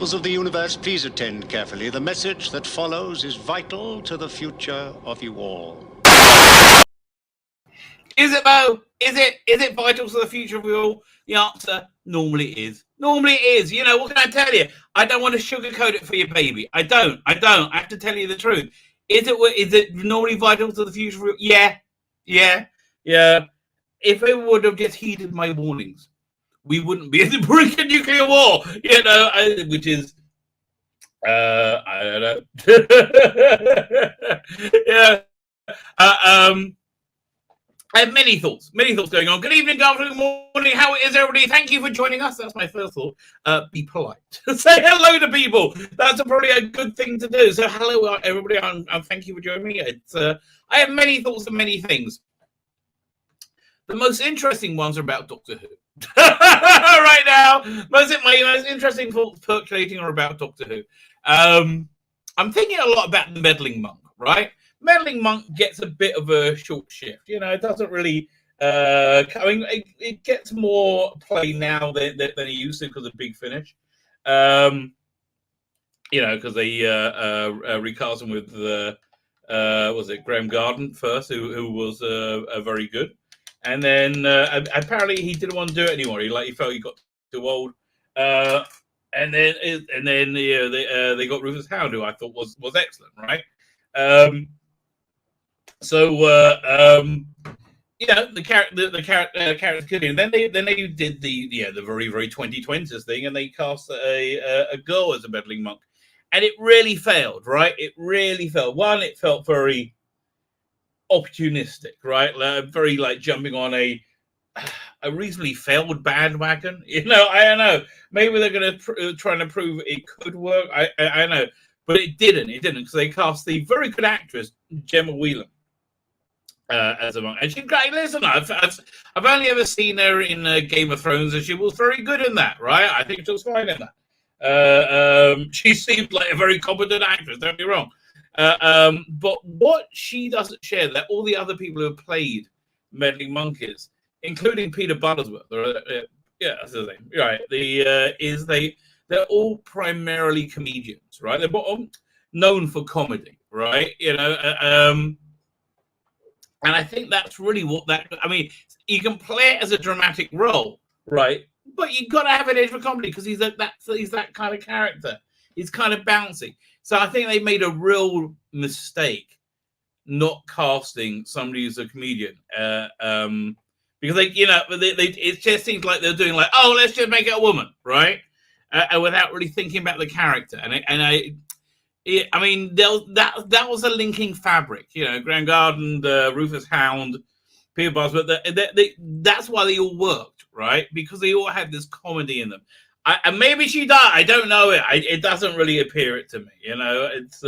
peoples of the universe, please attend carefully. The message that follows is vital to the future of you all. Is it though? Is it vital to the future of you all? The answer normally is. Normally it is. You know, what can I tell you? I don't want to sugarcoat it for you, baby. I don't. I have to tell you the truth. Is it normally vital to the future of you? Yeah. If it would have just heeded my warnings, we wouldn't be in the brink of nuclear war, you know, which is, I don't know. Yeah. I have many thoughts going on. Good evening, good afternoon, good morning. How is everybody? Thank you for joining us. That's my first thought. Be polite. Say hello to people. That's probably a good thing to do. So hello, everybody. Thank you for joining me. I have many thoughts and many things. The most interesting ones are about Doctor Who. Right now, my most interesting thoughts percolating are about Doctor Who. I'm thinking a lot about the meddling monk, right? Meddling monk gets a bit of a short shift. You know, it doesn't really. It gets more play now than it used to because of Big Finish. You know, because they recast him with was it Graham Garden first, who was very good. And then apparently he didn't want to do it anymore. He felt he got too old. And then they got Rufus Hound, who I thought was excellent, right? You know, the character killing. Then they did the very very 2020s thing, and they cast a girl as a meddling monk, and it really failed, right? It really failed. One, it felt very opportunistic, right? Very like jumping on a reasonably failed bandwagon. You know, I don't know. Maybe they're going to try and prove it could work. I don't know, but it didn't. It didn't, because they cast the very good actress Gemma Whelan as a monk, and she's great. Listen, I've only ever seen her in Game of Thrones, and she was very good in that, right? I think she was fine in that. She seemed like a very competent actress. Don't be wrong. But what she doesn't share, that all the other people who have played meddling monkeys, including Peter Buttersworth, yeah, that's the thing, right? They're all primarily comedians, right? They're known for comedy, right? You know, and I think that's really what that. I mean, you can play it as a dramatic role, right? But you've got to have an edge for comedy, because he's that kind of character. He's kind of bouncy. So I think they made a real mistake not casting somebody who's a comedian, because it just seems like they're doing like, oh, let's just make it a woman, right? Without really thinking about the character. I mean, that was a linking fabric, you know. Graham Garden, Rufus Hound, Peter Buttersworth. That's why they all worked, right? Because they all had this comedy in them. And maybe she died. I don't know it. It doesn't really appear it to me. You know, it's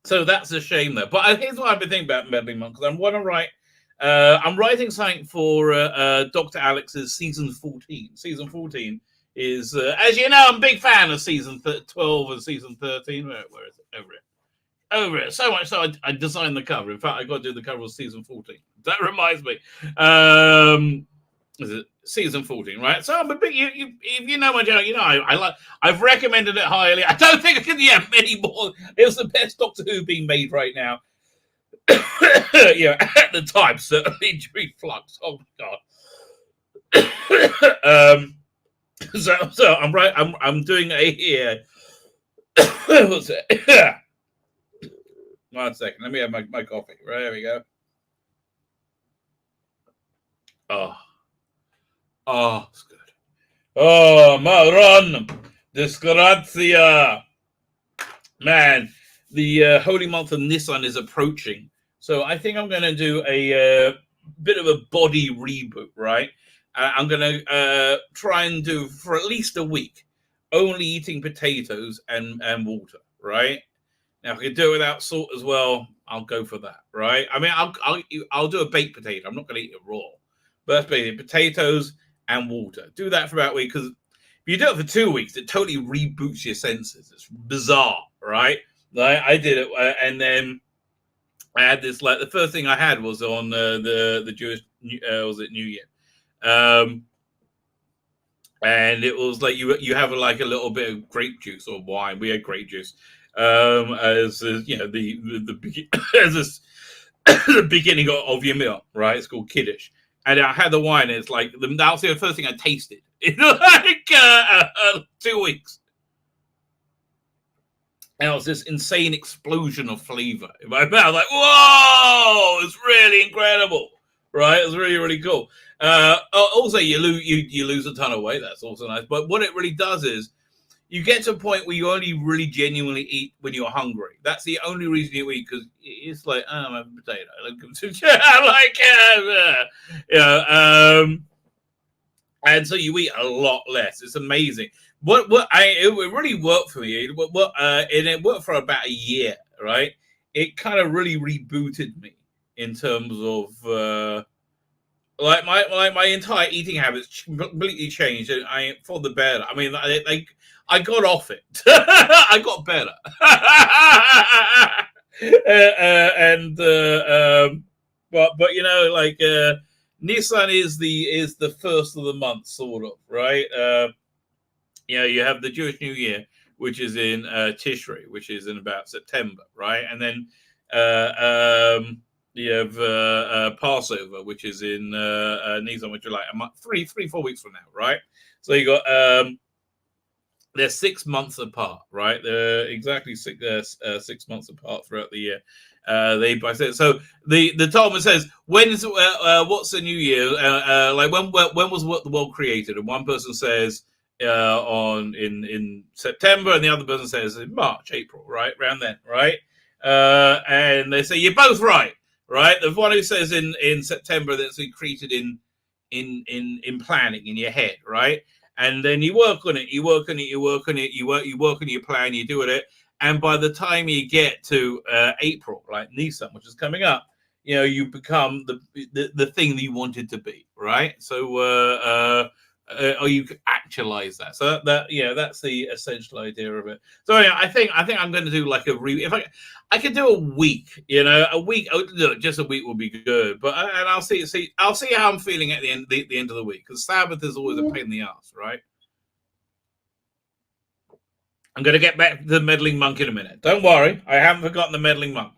so that's a shame though. But here's what I've been thinking about Meddling Monk, because I'm writing something for Dr. Alex's season 14. Season 14 is, as you know, I'm a big fan of season 12 and season 13. Where is it? Over it. So much so I designed the cover. In fact, I got to do the cover of season 14. That reminds me. Is it season 14, right? So I'm a big, if you know my channel, you know I've recommended it highly. I don't think I can many more. It was the best Doctor Who being made right now. Yeah, at the time, certainly during Flux. Oh my god. So I'm doing a here. What's it? 1 second. Let me have my coffee. Right, there we go. Oh, it's good. Oh, Maron, disgrazia. Man, the holy month of Nisan is approaching. So I think I'm going to do a bit of a body reboot, right? I'm going to try and do, for at least a week, only eating potatoes and water, right? Now, if I can do it without salt as well, I'll go for that, right? I mean, I'll do a baked potato. I'm not going to eat it raw. But that's basically potatoes and water. Do that for about a week, because if you do it for 2 weeks, it totally reboots your senses. It's bizarre, right? I did it, and then I had this, like, the first thing I had was on the Jewish, was it New Year? and it was like you have like a little bit of grape juice or wine. We had grape juice as you know as this, the beginning of your meal, right? It's called kiddush, and I had the wine. And it's like that was the first thing I tasted in like 2 weeks. And it was this insane explosion of flavor in my mouth. Like, whoa, it's really incredible, right? It was really, really cool. Also, you lose a ton of weight. That's also nice. But what it really does is you get to a point where you only really genuinely eat when you're hungry. That's the only reason you eat, because it's like, oh, I'm having a potato. And so you eat a lot less. It's amazing. It really worked for me. And it worked for about a year, right? It kind of really rebooted me in terms of like my entire eating habits completely changed. And for the better. I mean, I got off it. I got better. But you know, like Nissan is the first of the month, sort of, right? You know, you have the Jewish New Year, which is in Tishrei, which is in about September, right? And then you have Passover, which is in Nisan, which is like a month, 4 weeks from now, right? So you got they're 6 months apart, right? They're exactly 6 months apart throughout the year. So the Talmud says, what's the New Year? Like when was the world created? And one person says in September, and the other person says in March, April, right? Around then, right? And they say you're both right? The one who says in September, that's created in planning in your head, right? And then you work on it, you work on your plan, you do it, and by the time you get to April, like Nisan, which is coming up, you know, you become the thing that you wanted to be, right? So or you actualize that. So that's the essential idea of it. So yeah, I think I'm going to do like if I could do a week, you know, look, just a week will be good. But and I'll see how I'm feeling at the end of the week, because Sabbath is always a pain in the ass, right? I'm going to get back to the meddling monk in a minute. Don't worry, I haven't forgotten the meddling monk.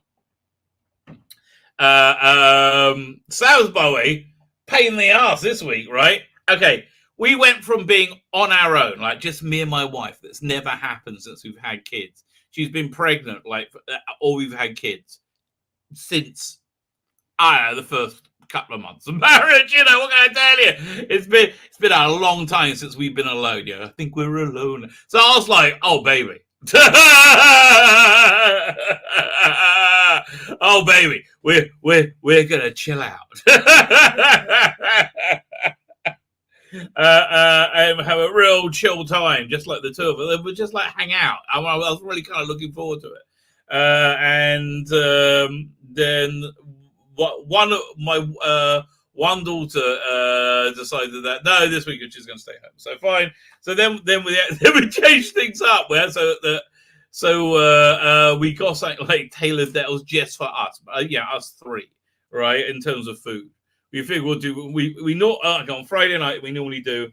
Sabbath, by the way, pain in the ass this week, right? Okay. We went from being on our own, like just me and my wife. That's never happened since we've had kids. She's been pregnant, like, or we've had kids since the first couple of months of marriage. You know, what can I tell you? It's been a long time since we've been alone. You know, I think we're alone. So I was like, oh baby, oh baby, we're gonna chill out. And have a real chill time, just like the two of us. We'd just like hang out. I was really kind of looking forward to it. And then one daughter decided that no, this week she's going to stay home. So fine. So then we changed things up. So we got something like tailored that was just for us. Us three, right? In terms of food. We figure we'll do. We know like on Friday night we normally do.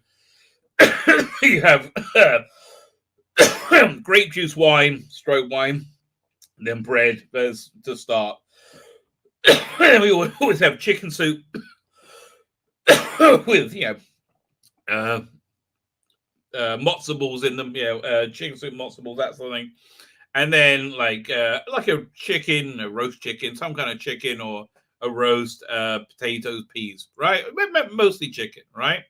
We have grape juice wine, stroke wine, and then bread. There's to start. And we always have chicken soup with matzo balls in them. Chicken soup, matzo balls, that sort of thing. And then like a chicken, a roast chicken, some kind of chicken or a roast, potatoes, peas, right? Mostly chicken, right?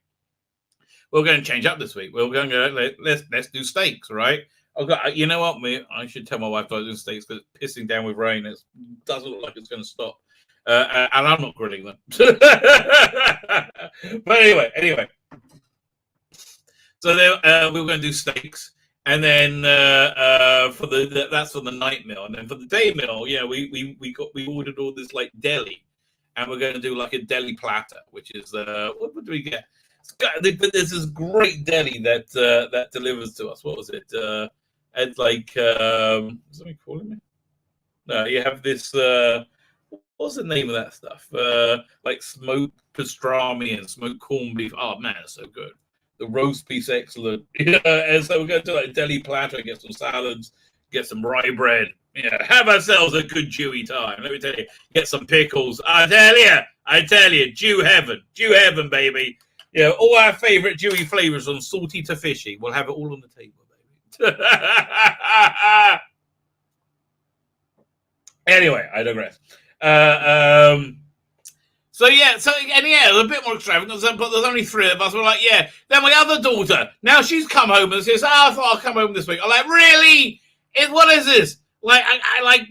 We're going to change up this week. We're going to let's do steaks, right? Okay, you know what? I should tell my wife to do steaks because it's pissing down with rain. It doesn't look like it's going to stop, and I'm not grilling them. But anyway. So we were going to do steaks, and then that's for the night meal, and then for the day meal, we ordered all this like deli, and we're going to do like a deli platter, which is what do we get? There's this great deli that delivers to us. What was it? It's like is somebody calling me? No, you have this. What's the name of that stuff? Like smoked pastrami and smoked corned beef. Oh man, it's so good. The roast beef's excellent. And so we're going to like deli platter, get some salads, get some rye bread. Have ourselves a good Jewy time. Let me tell you, get some pickles. I tell you, Jew heaven, baby. All our favorite Jewy flavors from salty to fishy. We'll have it all on the table, baby. Anyway, I digress. So it was a bit more extravagant, but there's only 3 of us. We're like, yeah. Then my other daughter, now she's come home and says, I thought I'll come home this week. I'm like, really? What is this? Like, I like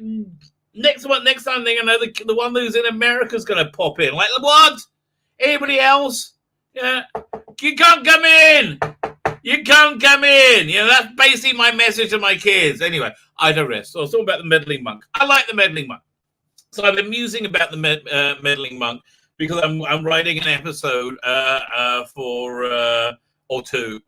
next time they're gonna the one who's in America's gonna pop in. Like, what? Anybody else? Yeah, you can't come in. You can't come in. That's basically my message to my kids. Anyway, I digress. So I was talking about the meddling monk. I like the meddling monk. So I've been musing about the meddling monk because I'm writing an episode or 2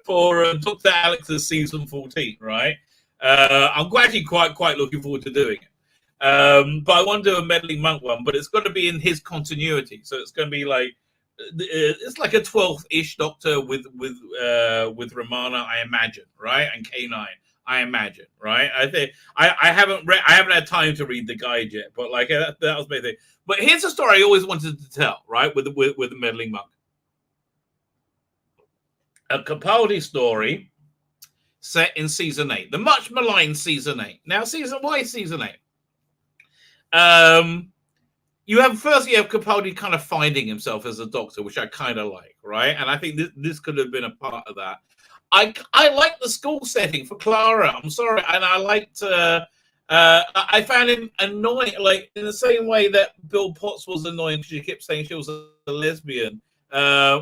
for Dr. Alex's season 14, right? I'm actually quite looking forward to doing it. But I want to do a meddling monk one, but it's got to be in his continuity. So it's going to be like it's like a 12th-ish Doctor with Romana, I imagine, right? And K9, I imagine, right? I think I haven't had time to read the guide yet, but like that was my thing. But here's a story I always wanted to tell, right? With the meddling monk, a Capaldi story set in season 8, the much maligned season 8. Now, why season 8? You have Capaldi kind of finding himself as a Doctor, which I kind of like, right? And I think this could have been a part of that. I like the school setting for Clara. I'm sorry, and I liked. I found him annoying, like in the same way that Bill Potts was annoying because she kept saying she was a lesbian.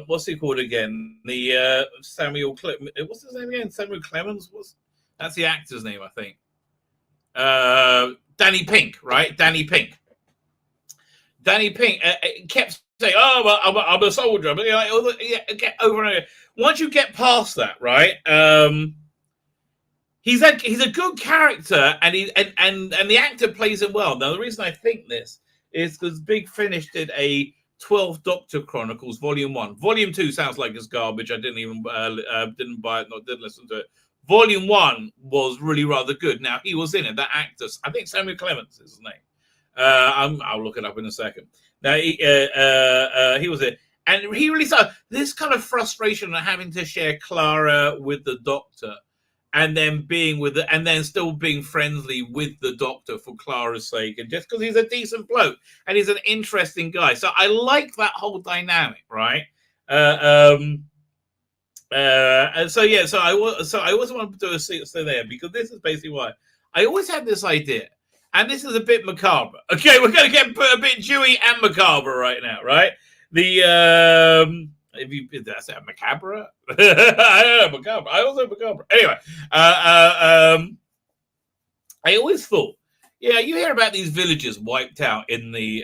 What's he called again? The Samuel. What's his name again? Samuel Clemens. That's the actor's name, I think. Danny Pink, right? Danny Pink kept saying, "Oh, well, I'm a soldier," but get over and over. Once you get past that, right? He's a good character, and the actor plays him well. Now, the reason I think this is because Big Finish did a 12 Doctor Chronicles Volume 1. Volume 2 sounds like it's garbage. I didn't even didn't buy it, didn't listen to it. Volume 1 was really rather good. Now, he was in it. That actor, I think Samuel Clemens is his name. I'll look it up in a second. Now, he was it. And he really saw this kind of frustration of having to share Clara with the Doctor and then still being friendly with the Doctor for Clara's sake, and just because he's a decent bloke and he's an interesting guy. So I like that whole dynamic, right? And so I always wanted to do a seat there because this is basically why I always had this idea, and this is a bit macabre. Okay, we're going to get a bit Jewy and macabre right now, right? That's a macabre. I don't know, macabre. I also macabre. Anyway, I always thought, you hear about these villages wiped out in the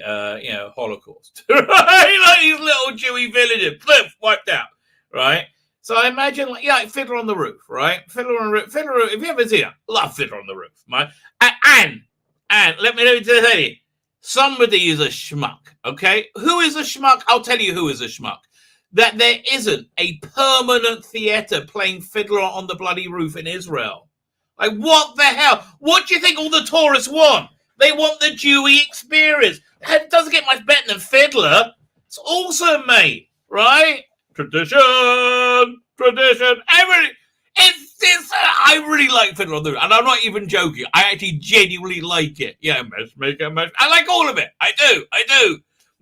Holocaust, right? Like these little Jewy villages, wiped out, right? So I imagine, like Fiddler on the Roof, right? Fiddler on the Roof. If you ever seen it, love Fiddler on the Roof, right? And let me tell you, somebody is a schmuck, okay? Who is a schmuck? I'll tell you who is a schmuck. That there isn't a permanent theatre playing Fiddler on the Bloody Roof in Israel. Like, what the hell? What do you think all the tourists want? They want the Jewy experience. It doesn't get much better than Fiddler. It's awesome, mate, right? Tradition. I really like Fiddler on the Roof, and I'm not even joking. I actually genuinely like it. I like all of it. I do.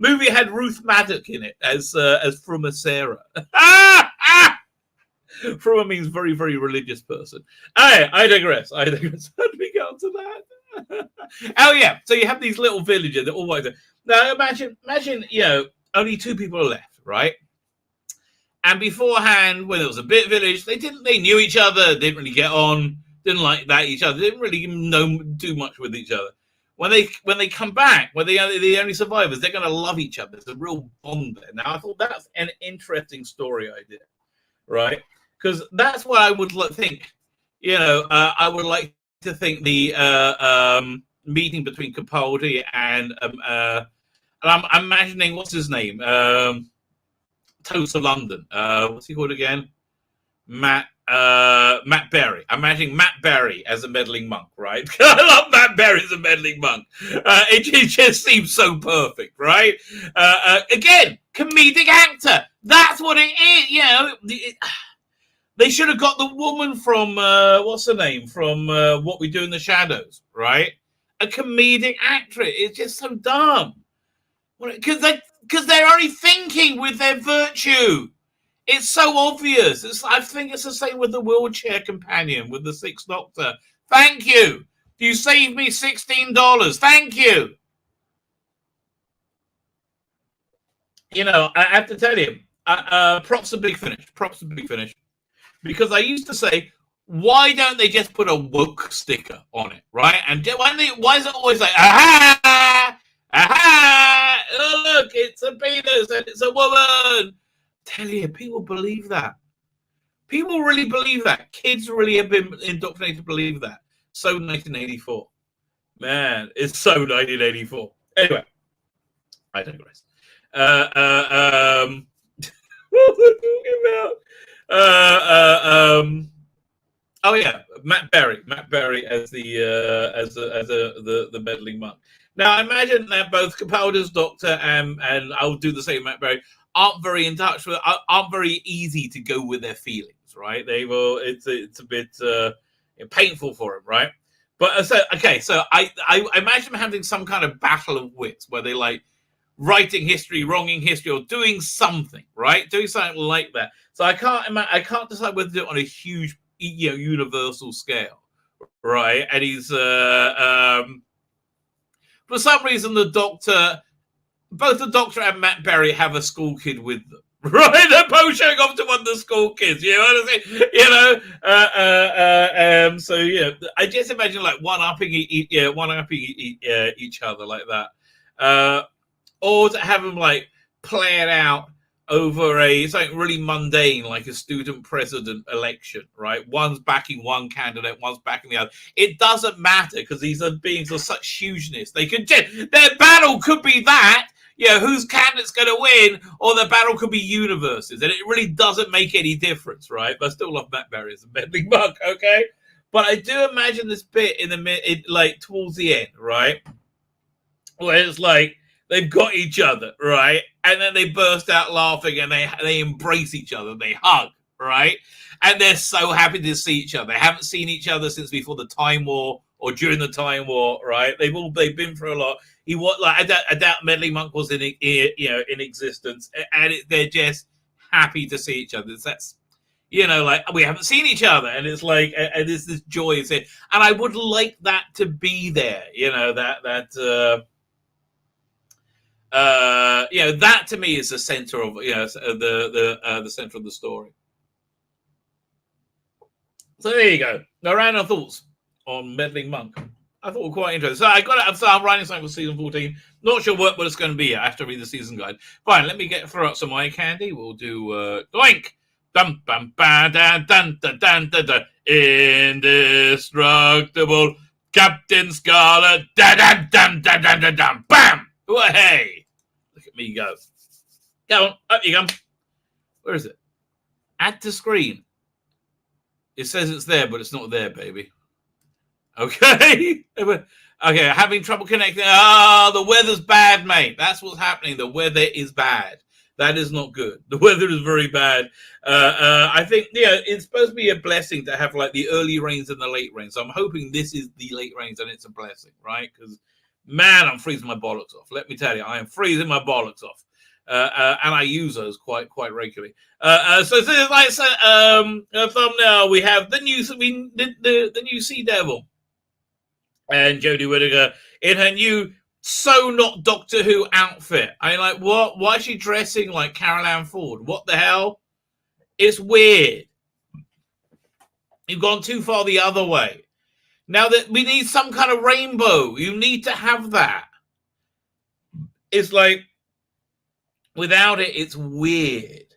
Movie had Ruth Maddock in it as Fruma Sarah. Fruma means very, very religious person. I digress. How do we get onto that? Oh yeah. So you have these little villages that all like that. Now imagine, only 2 people are left, right? And beforehand, when it was a bit village, they knew each other, didn't really get on, didn't like that each other, didn't really do much with each other. When they come back, when they're the only survivors, they're going to love each other. There's a real bond there. Now, I thought that's an interesting story idea, right? Because that's what I would think. I would like to think the meeting between Capaldi and I'm imagining what's his name. Toast of London. What's he called again? Matt Berry. I'm imagining Matt Berry as a meddling monk, right? I love Matt Berry as a meddling monk. It just seems so perfect, right? Again, comedic actor. That's what it is. You know, they should have got the woman from what's her name from What We Do in the Shadows, right? A comedic actress. It's just so dumb because they're only thinking with their virtue. It's so obvious. I think it's the same with the wheelchair companion with the Sixth Doctor. Thank you. You saved me $16. Thank you. You know, I have to tell you, props to Big Finish. Props to Big Finish. Because I used to say, why don't they just put a woke sticker on it, right? And why is it always like, aha, aha, oh, look, it's a penis and it's a woman. Tell you, people believe that. People really believe that. Kids really have been indoctrinated to believe that. So 1984. Man, it's so 1984. Anyway, I digress. What was I talking about? Oh yeah, Matt Berry as the meddling monk. Now I imagine that both Capaldi's Doctor and I'll do the same, Matt Berry, aren't very in touch with, aren't very easy to go with their feelings, right? They will. It's a bit painful for them, right? But so I imagine them having some kind of battle of wits where they like writing history, wronging history, or doing something, right? Doing something like that. So I can't decide whether to do it on a huge, universal scale, right? And he's for some reason both the Doctor and Matt Berry have a school kid with them, right? They're both showing off to one of the school kids. You know what I'm saying? So yeah, I just imagine like one upping each other like that, or to have them like play it out over something really mundane like a student president election, right? One's backing one candidate, one's backing the other. It doesn't matter because these are beings of such hugeness. Their battle could be that. Whose candidate's going to win, or the battle could be universes, and it really doesn't make any difference, right? But I still love Matt Berry as a meddling monk, okay? But I do imagine this bit like towards the end, right, where it's like they've got each other, right, and then they burst out laughing and they embrace each other, they hug, right, and they're so happy to see each other. They haven't seen each other since before the Time War or during the Time War, right? They've been through a lot. I doubt Meddling Monk was in existence, and they're just happy to see each other. That's like we haven't seen each other, and it's like and there's this joy is it, and I would like that to be there. That to me is the center of the center of the story. So there you go. Now, random thoughts on Meddling Monk. I thought it was quite interesting. So I'm writing something for season 14. Not sure what it's going to be. I have to read the season guide. Fine, let me throw out some eye candy. We'll do doink. Dum bum ba da dun da dun da da. Indestructible Captain Scarlet. Da da dum da da da dum. Bam! Hey! Look at me go. Go on, up you come. Where is it? Add to screen. It says it's there, but it's not there, baby. Okay. Having trouble connecting. The weather's bad, mate. That's what's happening. The weather is bad. That is not good. The weather is very bad. I think, it's supposed to be a blessing to have like the early rains and the late rains. So I'm hoping this is the late rains and it's a blessing, right? Because, man, I'm freezing my bollocks off. Let me tell you, I am freezing my bollocks off. And I use those quite regularly. So this is like a thumbnail. We have the new Sea Devil. And Jodie Whittaker in her new so not Doctor Who outfit. I mean, like, what? Why is she dressing like Carol Ann Ford? What the hell? It's weird. You've gone too far the other way. Now that we need some kind of rainbow, you need to have that. It's like, without it, it's weird.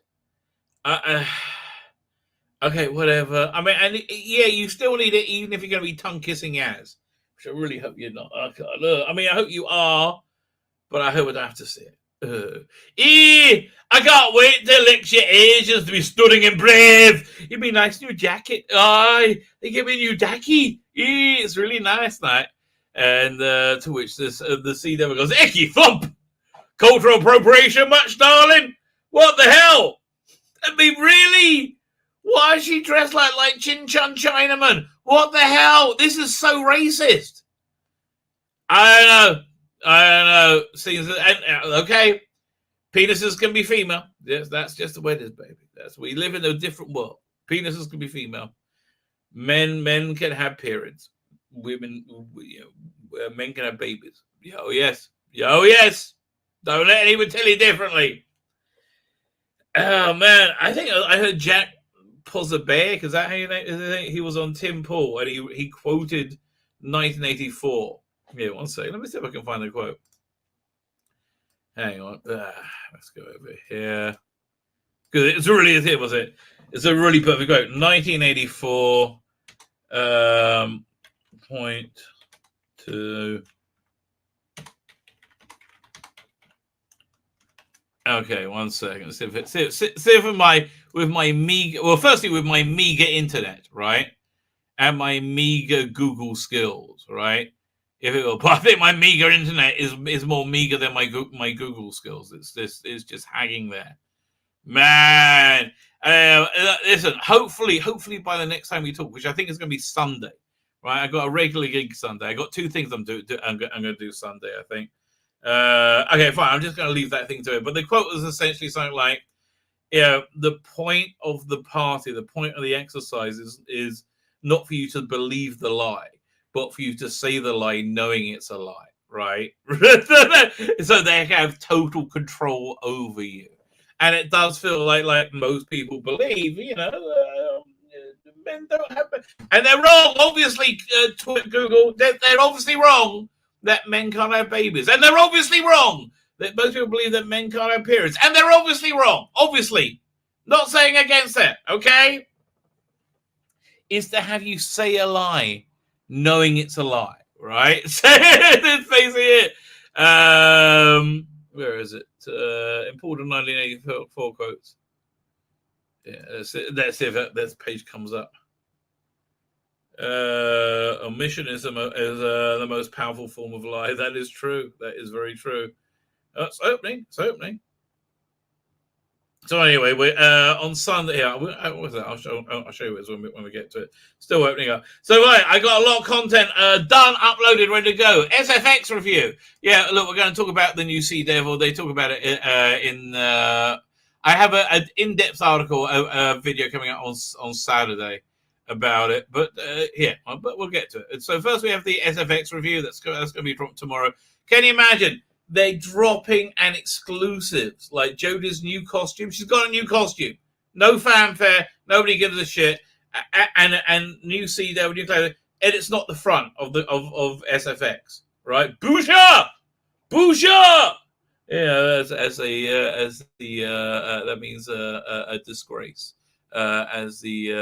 Okay, whatever. I mean, and you still need it, even if you're going to be tongue kissing as. I really hope you're not. I mean, I hope you are, but I hope I don't have to see it. I can't wait till next year Asians to be stunning and brave. Give me a nice new jacket. They give me a new dacky. It's really nice, night. And to which the Sea Devil goes, Icky thump! Cultural appropriation much, darling? What the hell? I mean, really? Why is she dressed like Chin Chun Chinaman? What the hell? This is so racist. I don't know. Seems okay. Penises can be female. Yes, that's just the way it is, baby. We live in a different world. Penises can be female. Men can have periods. Women, men can have babies. Yo, yes. Don't let anyone tell you differently. Oh man, I think I heard Jack Posabek. Is that how you name it? He was on Tim Pool and he quoted 1984. Yeah, one second. Let me see if I can find the quote. Hang on. Let's go over here. Because it's really a hit, was it? It's a really perfect quote. 1984. Point to. Okay, one second. See if with my meager. Well, firstly, with my meager internet, right, and my meager Google skills, right. If it will, but I think my meager internet is more meager than my Google skills. It's just hanging there, man. Listen, hopefully by the next time we talk, which I think is going to be Sunday, right? I got a regular gig Sunday. I got two things I'm going to do Sunday, I think. Okay, fine. I'm just going to leave that thing to it. But the quote was essentially something like, the point of the party, the point of the exercise is not for you to believe the lie, but for you to say the lie knowing it's a lie, right? So they have total control over you. And it does feel like most people believe, men don't have... And they're wrong, obviously, Google, they're obviously wrong that men can't have babies. And they're obviously wrong that most people believe that men can't have periods. And they're obviously wrong, obviously. Not saying against that, okay? Is to have you say a lie knowing it's a lie, right? So that's basically it. Where is it? Important 1984 quotes. Yeah, let's see if that page comes up. Omission is the most powerful form of lie. That is true. That is very true. It's opening. So anyway, we're on Sunday. Yeah, what was that? I'll show you when we get to it. Still opening up. So right, I got a lot of content done, uploaded, ready to go. SFX review. Yeah, look, we're going to talk about the new Sea Devil. They talk about it in. I have an in-depth article, a video coming out on Saturday about it. But but we'll get to it. So first we have the SFX review. That's going to be dropped tomorrow. Can you imagine? They're dropping an exclusives like Jodie's new costume. She's got a new costume. No fanfare. Nobody gives a shit. And new Sea Devil, new clothing. And it's not the front of SFX, right? Boucher! Yeah, that means a disgrace, as the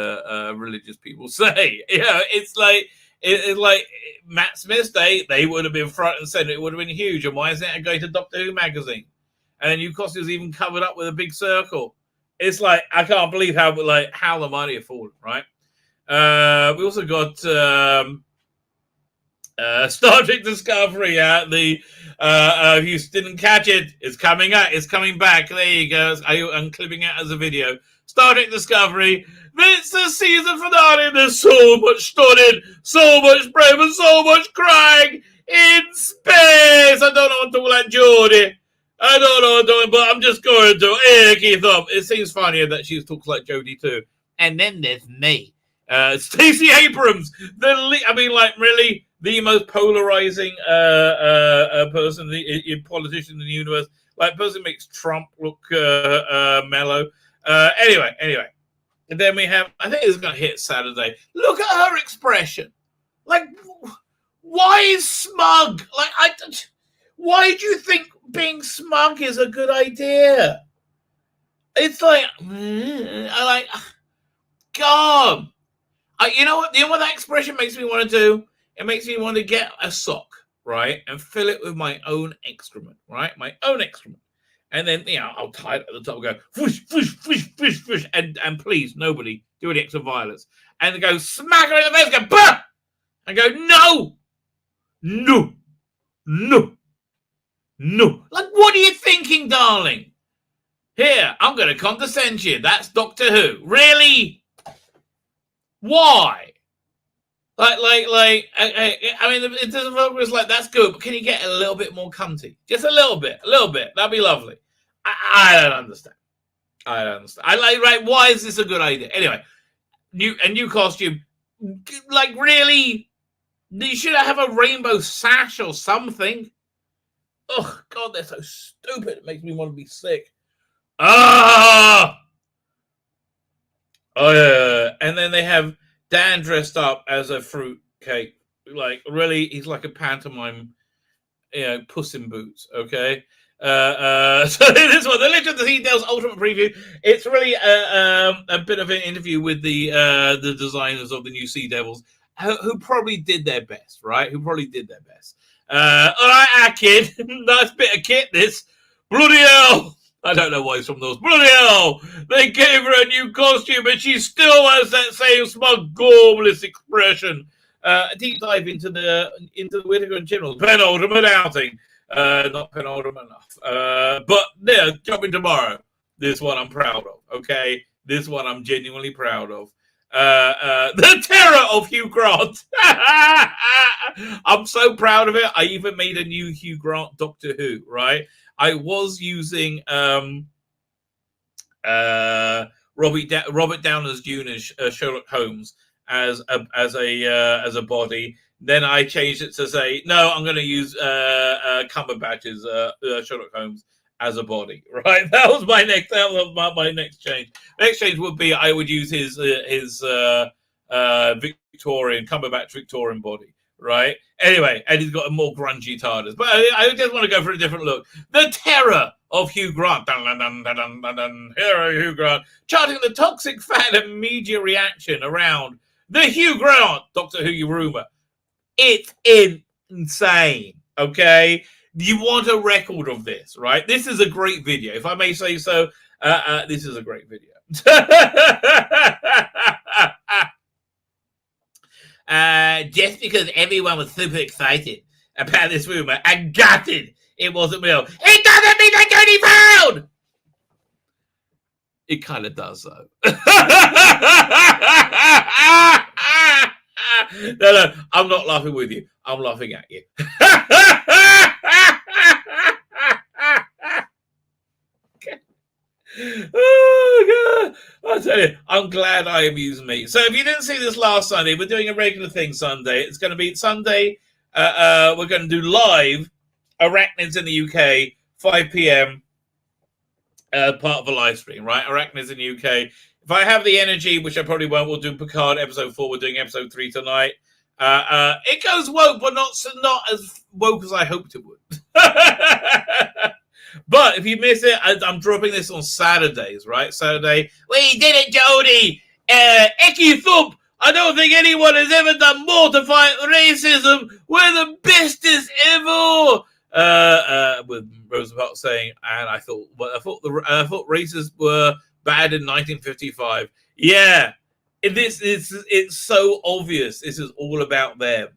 religious people say. Yeah, it's like. It's like Matt Smith's day, they would have been front and center. It would have been huge. And why isn't it going to Doctor Who magazine? And then new costumes even covered up with a big circle. It's like, I can't believe how the mighty have fallen, right? We also got Star Trek Discovery. If you didn't catch it, it's coming out. It's coming back. There you go. I'm clipping it as a video. Star Trek Discovery. It's the season finale. There's so much stunning, so much brave, and so much crying in space. I don't know what to do like Jodie. I don't know what to do, but I'm just going to keep up. It seems funnier that she talks like Jodie too. And then there's me, Stacey Abrams. Really, the most polarizing person, the politician in the universe. Like, person makes Trump look mellow. Anyway. And then we have, I think it's going to hit Saturday. Look at her expression. Like, why is smug? Why do you think being smug is a good idea? It's like, God. You know what that expression makes me want to do? It makes me want to get a sock, right? And fill it with my own excrement, right? My own excrement. And then, I'll tie it at the top and go, whoosh, whoosh, whoosh, whoosh, whoosh, and please, nobody do any acts of violence. And they go, smack her in the face, go, bah! And go, no! No! No! No! Like, what are you thinking, darling? Here, I'm going to condescend you. That's Doctor Who. Really? Why? I mean, it doesn't focus like that's good, but can you get a little bit more cunty? Just a little bit. That'd be lovely. I don't understand. Right? Why is this a good idea? Anyway, new costume. Like, really? You should have a rainbow sash or something. Oh, God, they're so stupid. It makes me want to be sick. Ah! Oh, yeah. And then they have Dan dressed up as a fruit cake. Like, really, he's like a pantomime, Puss in Boots, okay? So this one, the Legend of the Sea Devils Ultimate Preview. It's really a bit of an interview with the designers of the new Sea Devils, who probably did their best, right? All right, our kid. Nice bit of kit, this. Bloody hell! I don't know why he's from those. Bloody hell! They gave her a new costume, and she still has that same smug, gormless expression. A deep dive into the Whittaker and General's penultimate outing. Not penultimate enough. But yeah, jumping tomorrow. This one I'm proud of. Okay, this one I'm genuinely proud of. The terror of Hugh Grant. I'm so proud of it. I even made a new Hugh Grant Doctor Who. Right. I was using Robert Downers Jr.'s Sherlock Holmes as a body. Then I changed it to say, no, I'm going to use Cumberbatch's Sherlock Holmes as a body. Right, that was my next change. Next change would be I would use his Cumberbatch Victorian body. Right. Anyway, and he's got a more grungy TARDIS. But I just want to go for a different look. The terror of Hugh Grant. Dun, dun, dun, dun, dun, dun, dun. Hero Hugh Grant. Charting the toxic fan and media reaction around the Hugh Grant Doctor Who rumor. It's insane. Okay. You want a record of this, right? This is a great video. If I may say so, this is a great video. Just because everyone was super excited about this rumor and gutted it wasn't real, it doesn't mean they don't need found. It kind of does, though. No, I'm not laughing with you. I'm laughing at you. Oh, God. I'll tell you, I'm glad I amused me. So if you didn't see this last Sunday, we're doing a regular thing Sunday. It's going to be Sunday. We're going to do live Arachnids in the UK, 5 p.m. Part of a live stream, right? Arachnids in the UK. If I have the energy, which I probably won't, we'll do Picard episode 4. We're doing episode 3 tonight. It goes woke, but not as woke as I hoped it would. But if you miss it, I'm dropping this on Saturdays, right? Saturday. We did it, Jody! Icky Thump! I don't think anyone has ever done more to fight racism. We're the bestest ever! With Roosevelt saying, and I thought racists were bad in 1955. Yeah, it's so obvious. This is all about them,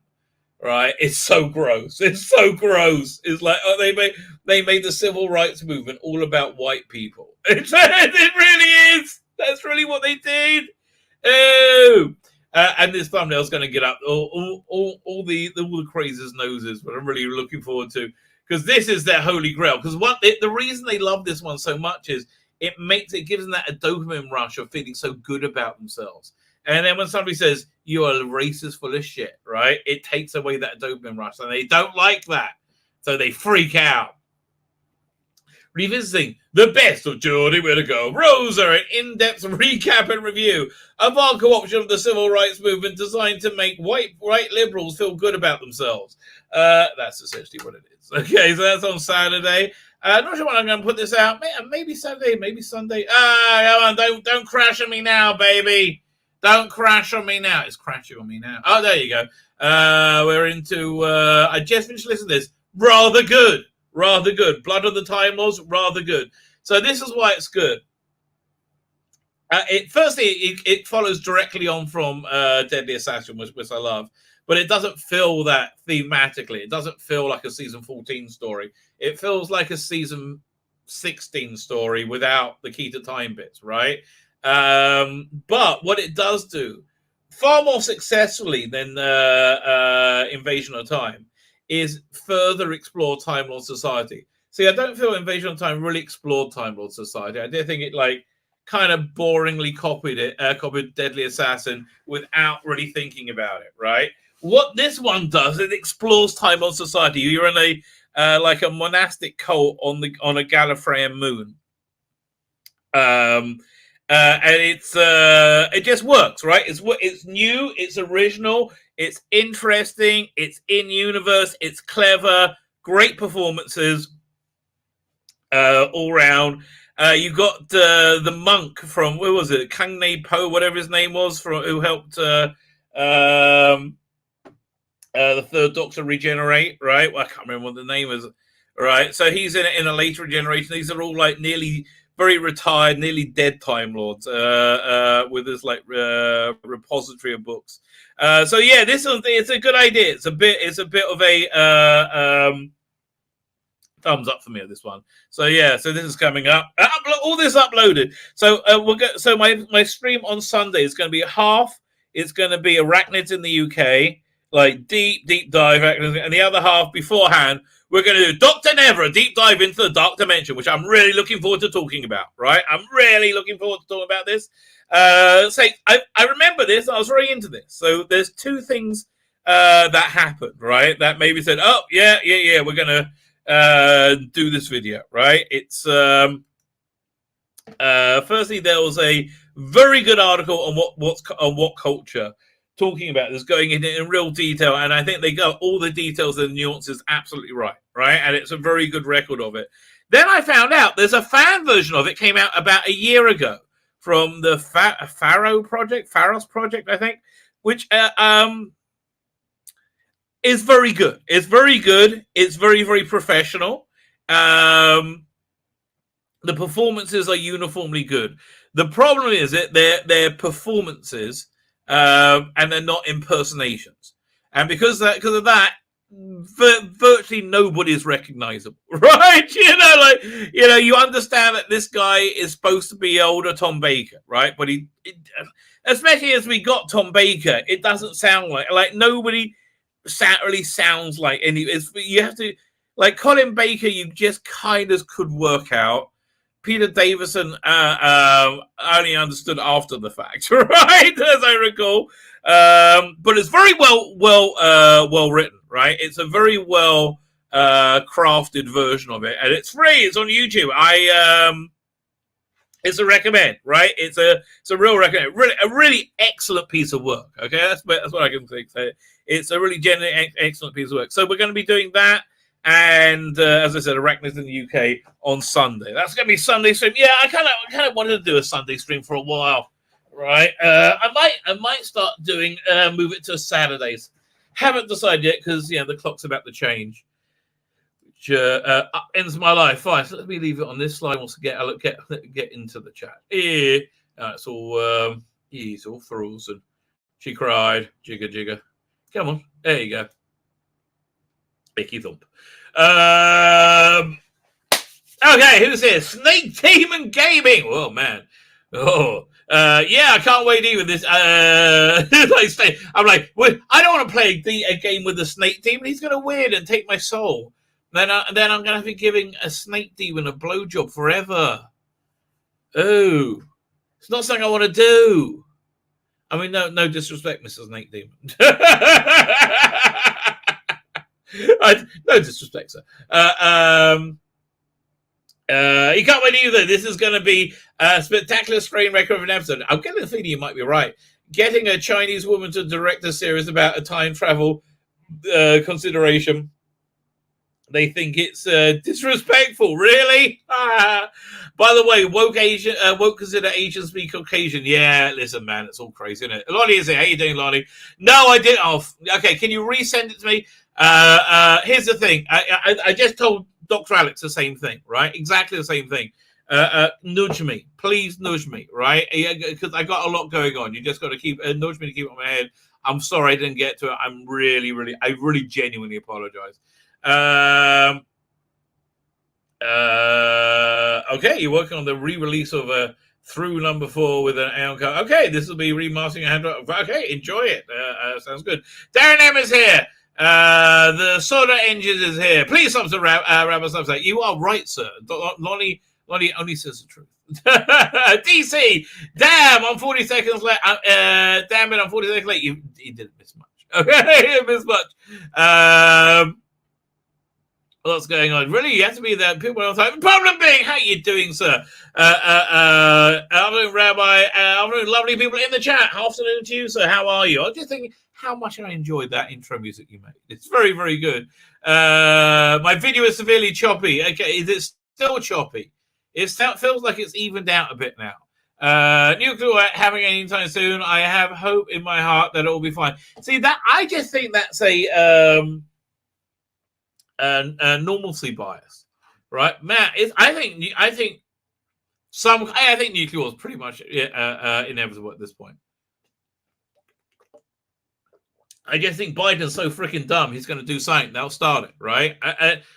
right? It's so gross. It's like they made the civil rights movement all about white people. It really is. That's really what they did. Oh. And this thumbnail is going to get up all the craziest noses, but I'm really looking forward to, because this is their holy grail. Because the reason they love this one so much is it gives them that a dopamine rush of feeling so good about themselves. And then when somebody says you are a racist full of shit, right? It takes away that dopamine rush, and they don't like that, so they freak out. Revisiting the best of Geordie Whittaker, Rosa, an in-depth recap and review of our co-option of the civil rights movement designed to make white liberals feel good about themselves. That's essentially what it is. Okay, so that's on Saturday. I'm not sure when I'm going to put this out. Maybe Saturday, maybe Sunday. Come on, don't crash on me now, baby. Don't crash on me now. It's crashing on me now. Oh, there you go. We're into, I just finished listening to this. Rather good. rather good. Blood of the Time Lords, rather good. So this is why it's good. It follows directly on from Deadly Assassin, which I love, but it doesn't feel that thematically. It doesn't feel like a season 14 story. It feels like a season 16 story without the key to time bits, right? But what it does do, far more successfully than Invasion of Time, is further explore Time Lord society. See, I don't feel Invasion of Time really explored Time Lord society. I did think it kind of boringly copied Deadly Assassin without really thinking about it, right? What this one does, it explores Time Lord society. You're in a a monastic cult on a Gallifreyan moon, and it just works, right? It's new, it's original, it's interesting, it's in universe, it's clever, great performances all round. You got the monk from, where was it? Karney Po, whatever his name was, who helped the Third Doctor regenerate, right? Well, I can't remember what the name is, right? So he's in a later generation. These are all nearly very retired, nearly dead Time Lords with this repository of books. So yeah, it's a good idea. It's a bit of a thumbs up for me at this one. So yeah, so this is coming up. All this uploaded. So So my stream on Sunday is going to be half. It's going to be Arachnids in the UK, like deep dive, and the other half beforehand we're going to do Dr. Never, a deep dive into the Dark Dimension, which I'm really looking forward to talking about. Right, I'm really looking forward to talking about this. I remember this. I was very into this. So there's two things that happened, right? That maybe said, oh yeah, we're going to do this video, right? It's firstly, there was a very good article on what culture, talking about this, going in real detail, and I think they got all the details and nuances absolutely right, and it's a very good record of it. Then I found out there's a fan version of it, came out about a year ago from the Pharos project, I think, which is very good. It's very good. It's very, very professional. The performances are uniformly good. The problem is that they're performances, and they're not impersonations. And because of that, virtually nobody is recognizable, right? You understand that this guy is supposed to be older Tom Baker, right? But especially as we got Tom Baker, it doesn't sound like nobody really sounds like any. You have to, like Colin Baker, you just kind of could work out. Peter Davison only understood after the fact, right? As I recall, but it's very well written, right? It's a very well crafted version of it, and it's free. It's on YouTube. It's a recommend, right? It's a real recommend. A really excellent piece of work. Okay, that's what I can think. So it's a really genuine, excellent piece of work. So we're going to be doing that. And as I said, Arachnids in the UK on Sunday. That's going to be Sunday stream. Yeah, I kind of wanted to do a Sunday stream for a while, right? I might start doing move it to Saturdays. Haven't decided yet because the clock's about to change, which ends my life. Fine, so let me leave it on this slide. Once get into the chat. Yeah, it's all it's all frozen. She cried, jigger. Come on, there you go. Icky thump. Okay, who's here? Snake Demon Gaming. Oh man. Yeah, I can't wait either. This I'm like, well, I don't want to play a game with the Snake Demon. He's gonna win and take my soul. Then I'm gonna be giving a Snake Demon a blowjob forever. Oh, it's not something I want to do. I mean, no disrespect, Mr. Snake Demon. No disrespect, sir. You can't wait either. This is going to be a spectacular screen record of an episode. I'm getting the feeling you might be right. Getting a Chinese woman to direct a series about a time travel consideration. They think it's disrespectful. Really? By the way, woke consider Asians be Caucasian. Yeah, listen, man, it's all crazy, isn't it? Lonnie is here. How you doing, Lonnie? No, I didn't. Oh, okay. Can you resend it to me? Here's the thing. I just told Dr. Alex, the same thing, right? Exactly the same thing. Nudge me, please nudge me, right? Because I got a lot going on. You just got to keep nudge me to keep it on my head. I'm sorry I didn't get to it. I really genuinely apologize. Okay, you're working on the re-release of Through number 4 with an Aeon card. Okay, this will be remastering a hand. Okay, enjoy it. Sounds good. Darren M is here. The Soda Engine is here. Please stop to Rabbi Substack. You are right, sir. Lonnie only says the truth. DC, damn, I'm 40 seconds late. Damn it, I'm 40 seconds late. You didn't miss much. Okay, you didn't miss much. What's going on? Really, you have to be there. People don't time. Problem being, how you doing, sir? Afternoon, Rabbi. Afternoon, lovely people in the chat. Afternoon to you, sir. How are you? I was just thinking how much I enjoyed that intro music you made. It's very, very good. My video is severely choppy. Okay, is it still choppy? It feels like it's evened out a bit now. Nuclear having any time soon. I have hope in my heart that it will be fine. See, that I just think that's a normalcy bias, right? Matt, I think nuclear is pretty much inevitable at this point. I just think Biden's so freaking dumb. He's going to do something. They'll start it, right?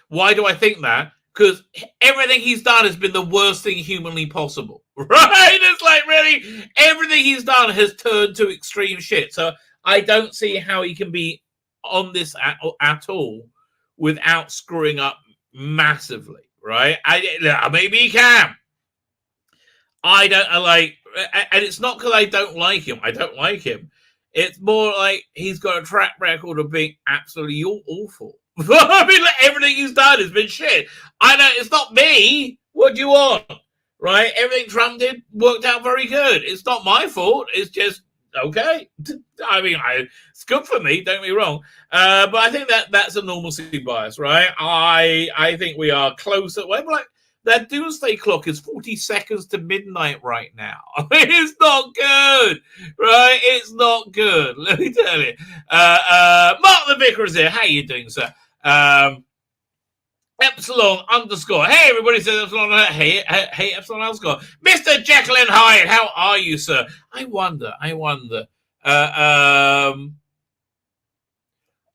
Why do I think that? Because everything he's done has been the worst thing humanly possible, right? It's like, really, everything he's done has turned to extreme shit. So I don't see how he can be on this at all without screwing up massively, right? Maybe he can. I don't like, and it's not because I don't like him. I don't like him. It's more like he's got a track record of being absolutely awful. I mean, like, everything he's done has been shit. I know it's not me. What do you want, right? Everything Trump did worked out very good. It's not my fault. It's just okay. I mean, it's good for me. Don't get me wrong. But I think that's a normalcy bias, right? I think we are closer. Well, like that doomsday clock is 40 seconds to midnight right now. I mean, it's not good, right? It's not good. Let me tell you. Mark the Vicar is here. How you doing, sir? Epsilon _ Hey, everybody says Epsilon. Hey, Epsilon _ Mr. Jacqueline Hyde, how are you, sir? I wonder.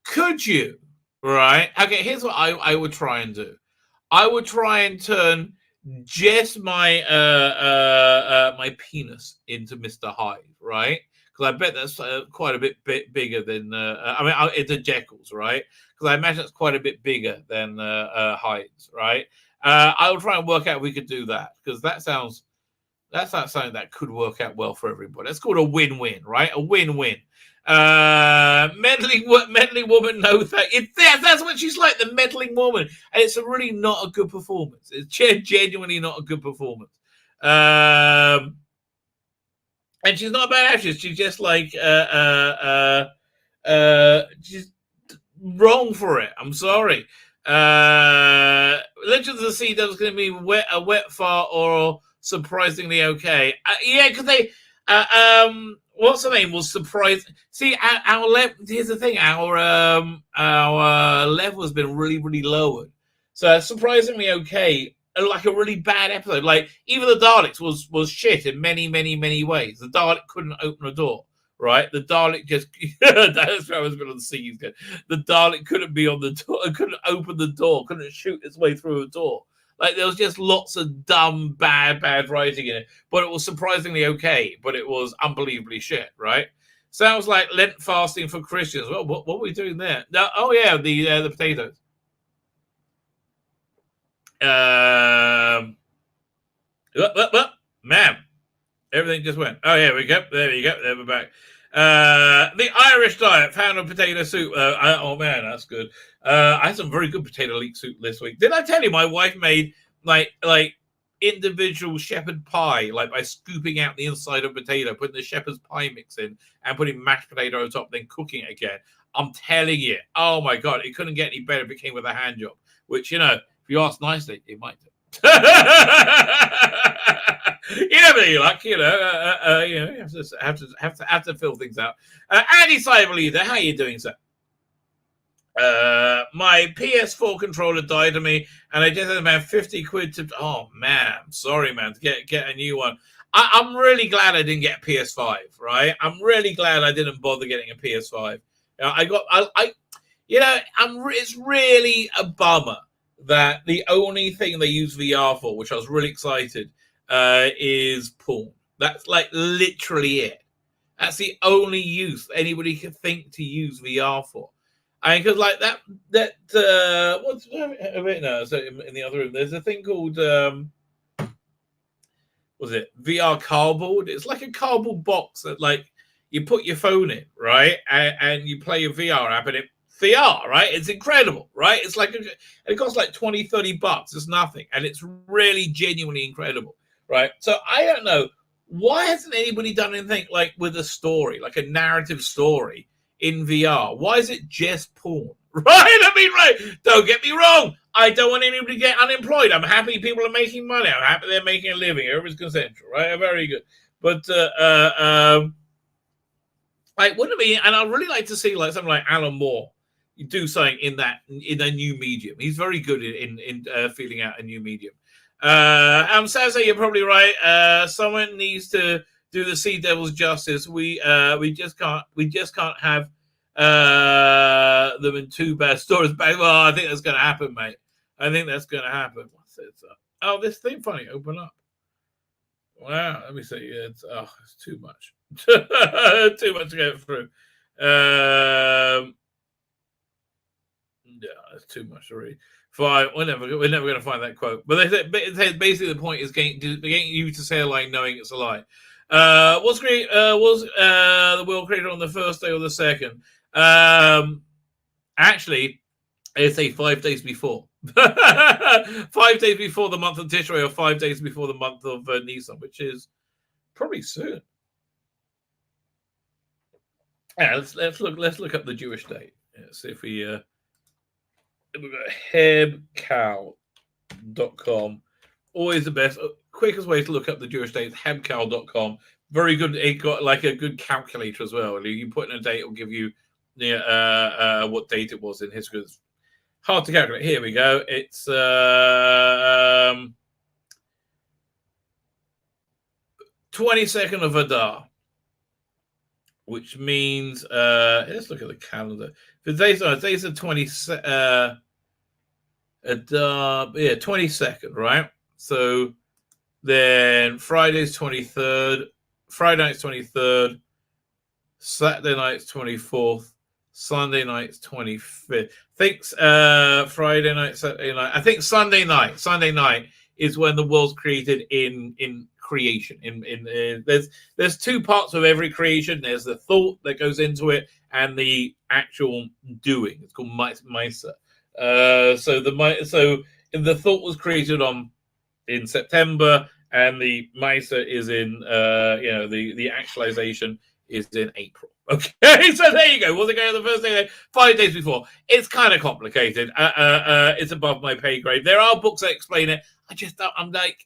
Could you, right? Okay, here's what I would try and do. I would try and turn just my my penis into Mr. Hyde, right? Because I bet that's quite a bit bigger than into Jekyll's, right? Because I imagine it's quite a bit bigger than Hyde's, right? I will try and work out if we could do that, because that's not something that could work out well for everybody. It's called a win-win, right? A win-win. Meddling woman, no thank. That's what she's like, the meddling woman, and it's really not a good performance. It's genuinely not a good performance. And she's not a bad actress. She's just like she's wrong for it. I'm sorry. Legends of the Sea Devil is going to be a wet fart or surprisingly okay. Yeah, because they what's her name was surprised. See, our level. Here's the thing: our level has been really, really lowered. So surprisingly okay, like a really bad episode. Like even the Daleks was shit in many, many, many ways. The Dalek couldn't open a door. Right, the Dalek just that's where I was been on the sea. The Dalek couldn't be on the door, couldn't open the door, couldn't shoot its way through a door. Like there was just lots of dumb, bad writing in it. But it was surprisingly okay. But it was unbelievably shit. Right? Sounds like Lent fasting for Christians. Well, what are we doing there? No, oh yeah, the potatoes. Ma'am. Everything just went. Oh, yeah, we go. There you go. There we're back. The Irish diet, pound of potato soup. Oh, man, that's good. I had some very good potato leek soup this week. Did I tell you my wife made, like individual shepherd pie, like by scooping out the inside of potato, putting the shepherd's pie mix in, and putting mashed potato on top, then cooking it again. I'm telling you. Oh, my God. It couldn't get any better if it came with a hand job, which, you know, if you ask nicely, it might do. You never know, like, you know, you have to fill things out. Andy Cyberleader, how are you doing, sir? My PS4 controller died on me, and I just had about 50 quid to. Oh man, sorry, man, to get a new one. I'm really glad I didn't get a PS5. Right, I'm really glad I didn't bother getting a PS5. It's really a bummer that the only thing they use VR for, which I was really excited, is porn. That's like literally it. That's the only use anybody could think to use VR for. I mean, because like what's wait, no, so in the other room, there's a thing called was it VR cardboard? It's like a cardboard box that like you put your phone in, right, and you play a VR app, and it VR, right? It's incredible, right? It's like it costs like $20-$30. It's nothing, and it's really genuinely incredible, right? So I don't know. Why hasn't anybody done anything like with a story, like a narrative story in VR? Why is it just porn? Right? I mean, right. Don't get me wrong. I don't want anybody to get unemployed. I'm happy people are making money. I'm happy they're making a living. Everybody's consensual, right? Very good. But like, wouldn't it be? And I'd really like to see like something like Alan Moore do something in a new medium. He's very good in feeling out a new medium. Sasa, you're probably right. Someone needs to do the Sea Devils justice. We just can't have them in two bad stories. Well, I think that's going to happen, mate. I think that's going to happen. What's it? Oh, this thing funny. Open up. Wow. Let me see. It's too much. Too much to go through. Yeah, it's too much to read. Fine, we're never going to find that quote. But they said basically the point is getting you to say a lie knowing it's a lie. Was the world created on the first day or the second? Actually, I say 5 days before. 5 days before the month of Tishrei, or 5 days before the month of Nisan, which is probably soon. Yeah, let's look up the Jewish date. See if we. We've got hebcal.com. Always the best, quickest way to look up the Jewish date is hebcal.com. Very good. It got like a good calculator as well. You put in a date, it'll give you what date it was in history. It's hard to calculate. Here we go. It's 22nd of Adar, which means let's look at the calendar. For today's a 22nd, right? So then Friday's 23rd, Friday night's 23rd, Saturday night's 24th, Sunday night's 25th. I think Friday night, Saturday night. I think Sunday night is when the world's created in creation. There's two parts of every creation. There's the thought that goes into it and the actual doing. It's called Maisa. So the thought was created in September, and the Maisa is in the actualization is in April. Okay, so there you go. Was it going on the first day? 5 days before. It's kind of complicated. It's above my pay grade. There are books that explain it. I just don't. I'm like,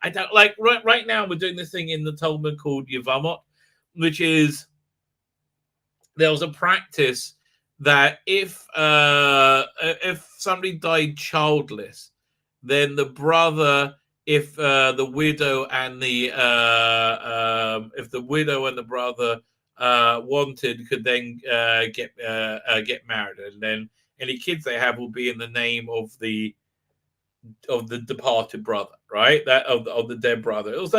I don't like. Right now, we're doing this thing in the Talmud called Yevamot, which is there was a practice that if somebody died childless, then the brother, if the widow and the brother wanted, could then get married, and then any kids they have will be in the name of the departed brother, right? That of the dead brother. It was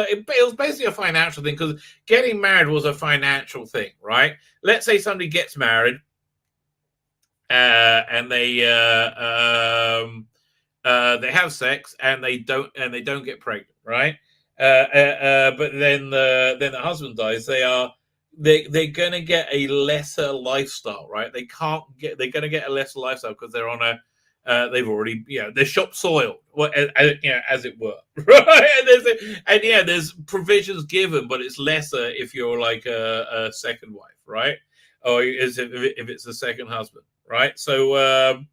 basically a financial thing, because getting married was a financial thing, right? Let's say somebody gets married, and they have sex and they don't get pregnant, right? But then the husband dies. They're going to get a lesser lifestyle, right? They're going to get a lesser lifestyle because they're on a they've already, they're shop soiled, as it were, right? And there's provisions given, but it's lesser if you're like a second wife, right? Or if it's a second husband, right? So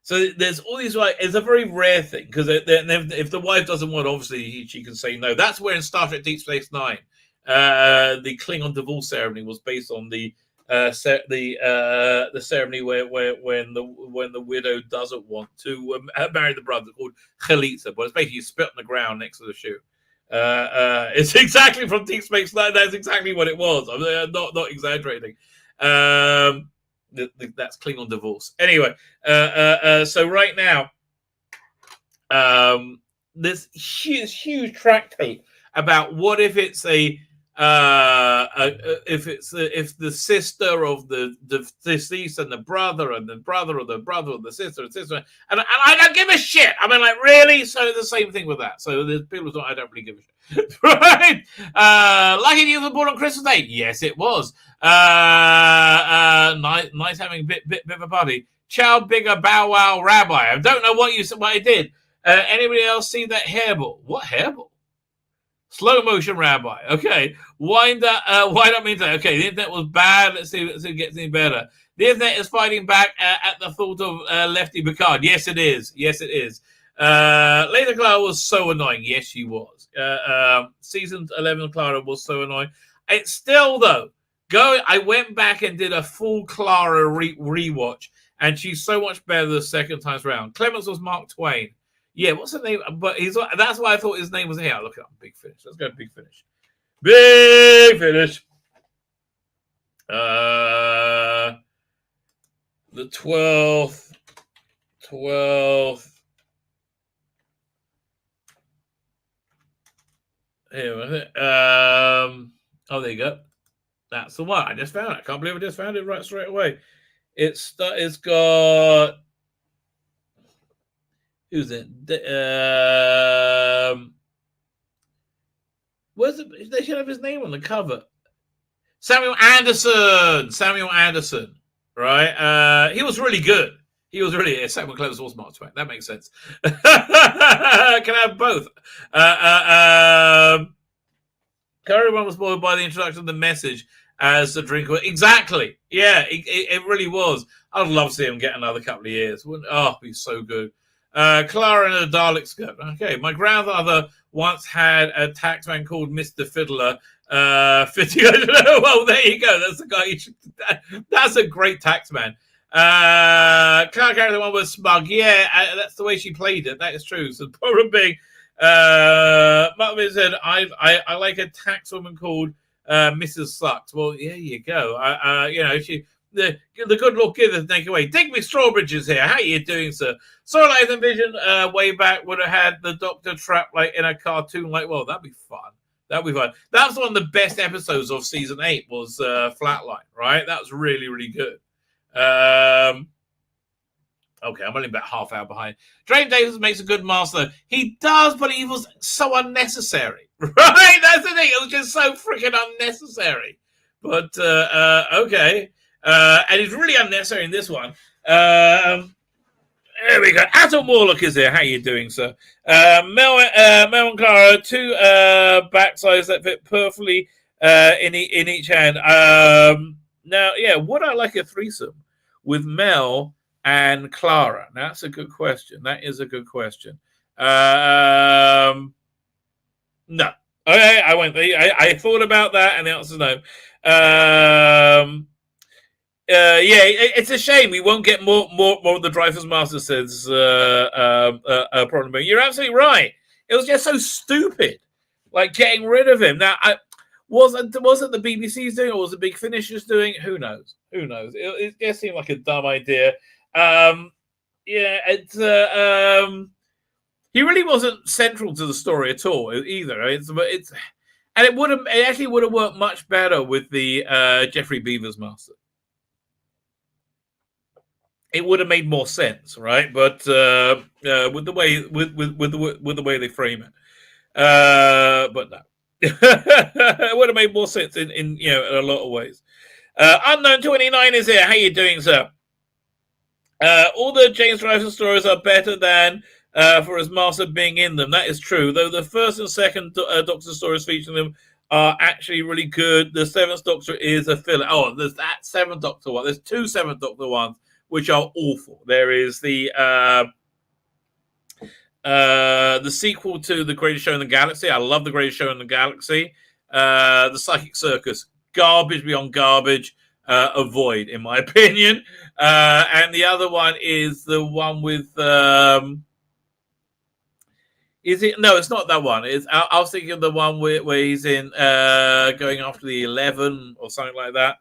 so there's all these, like, it's a very rare thing, because if the wife doesn't want, obviously she can say no. That's where in Star Trek Deep Space Nine, the Klingon divorce ceremony was based on the the ceremony where when the widow doesn't want to marry the brother, called chalitza, but it's basically you spit on the ground next to the shoe. It's exactly from Deep Space Nine. That's exactly what it was. I'm not exaggerating. That's Klingon divorce. Anyway, so right now, this huge tractate about what if it's if the sister of the deceased and the brother of the sister and sister, and I don't give a shit. I mean, like, really? So the same thing with that. So there's people who I don't really give a shit. Right? Lucky you were born on Christmas Day. Yes, it was. Nice having a bit of a party. Chow bigger bow wow rabbi. I don't know what I did. Anybody else see that hairball? What hairball? Slow motion rabbi. Okay. Wind up means that. Okay, the internet was bad. Let's see if it gets any better. The internet is fighting back at the thought of Lefty Picard. Yes, it is. Later Clara was so annoying. Yes, she was. Season 11 Clara was so annoying. It's still, though, I went back and did a full Clara rewatch, and she's so much better the second time around. Clemens was Mark Twain. Yeah, what's the name? But that's why I thought his name was here. Look at Big Finish. Let's go Big Finish. Big Finish. The 12th. Here was it. Oh, there you go. That's the one. I just found it. I can't believe I just found it right straight away. It's got. Who's it? Where's it? They should have his name on the cover. Samuel Anderson, right? He was really good. Samuel Clemens was Mark Twain. That makes sense. Can I have both? Everyone was bored by the introduction of the message as the drink. Exactly. Yeah, it really was. I'd love to see him get another couple of years. Oh, it'd be so good. Clara and a Dalek skirt. Okay, my grandfather once had a taxman called Mr. Fiddler. Fitting. I don't know. Well, there you go. That's the guy. That's a great taxman. Clara carried the one with smug. Yeah, that's the way she played it. That is true. So the problem being, Martin said, I like a taxwoman called Mrs. Sucks. Well, there you go. She. The good Lord giveth, take away. Digby Strawbridge is here. How are you doing, sir? Starlight and Vision way back would have had the Doctor trapped like in a cartoon. Like, well, that'd be fun. That was one of the best episodes of season 8 was Flatline, right? That was really, really good. Okay, I'm only about half hour behind. Drain Davis makes a good master. He does, but he was so unnecessary, right? That's the thing. It was just so freaking unnecessary. But, okay. And it's really unnecessary in this one. There we go. Atom Warlock is here. How are you doing, sir? Mel and Clara, two backsides that fit perfectly in each hand. Now, yeah, would I like a threesome with Mel and Clara? Now, that's a good question. That is a good question. No. Okay, I thought about that, and the answer is no. Yeah, it's a shame we won't get more of the Dreyfus Master says problem. You're absolutely right. It was just so stupid, like getting rid of him. Now, was it the BBC's doing, or was the Big Finishers doing? Who knows? It just seemed like a dumb idea. Yeah, it's he really wasn't central to the story at all either. It actually would have worked much better with the Jeffrey Beavers Master. It would have made more sense, right? But with the way they frame it, but no, it would have made more sense in a lot of ways. Unknown 29 is here. How you doing, sir? All the James Dreyfus stories are better than for his master being in them. That is true. Though the first and second Doctor stories featuring them are actually really good. The Seventh Doctor is a filler. Oh, there's that Seventh Doctor one. There's two Seventh Doctor ones which are awful. There is the sequel to The Greatest Show in the Galaxy. I love The Greatest Show in the Galaxy. The Psychic Circus, garbage beyond garbage. avoid, in my opinion. And the other one is the one with. Is it? No, it's not that one. I was thinking of the one where he's in going after the 11 or something like that.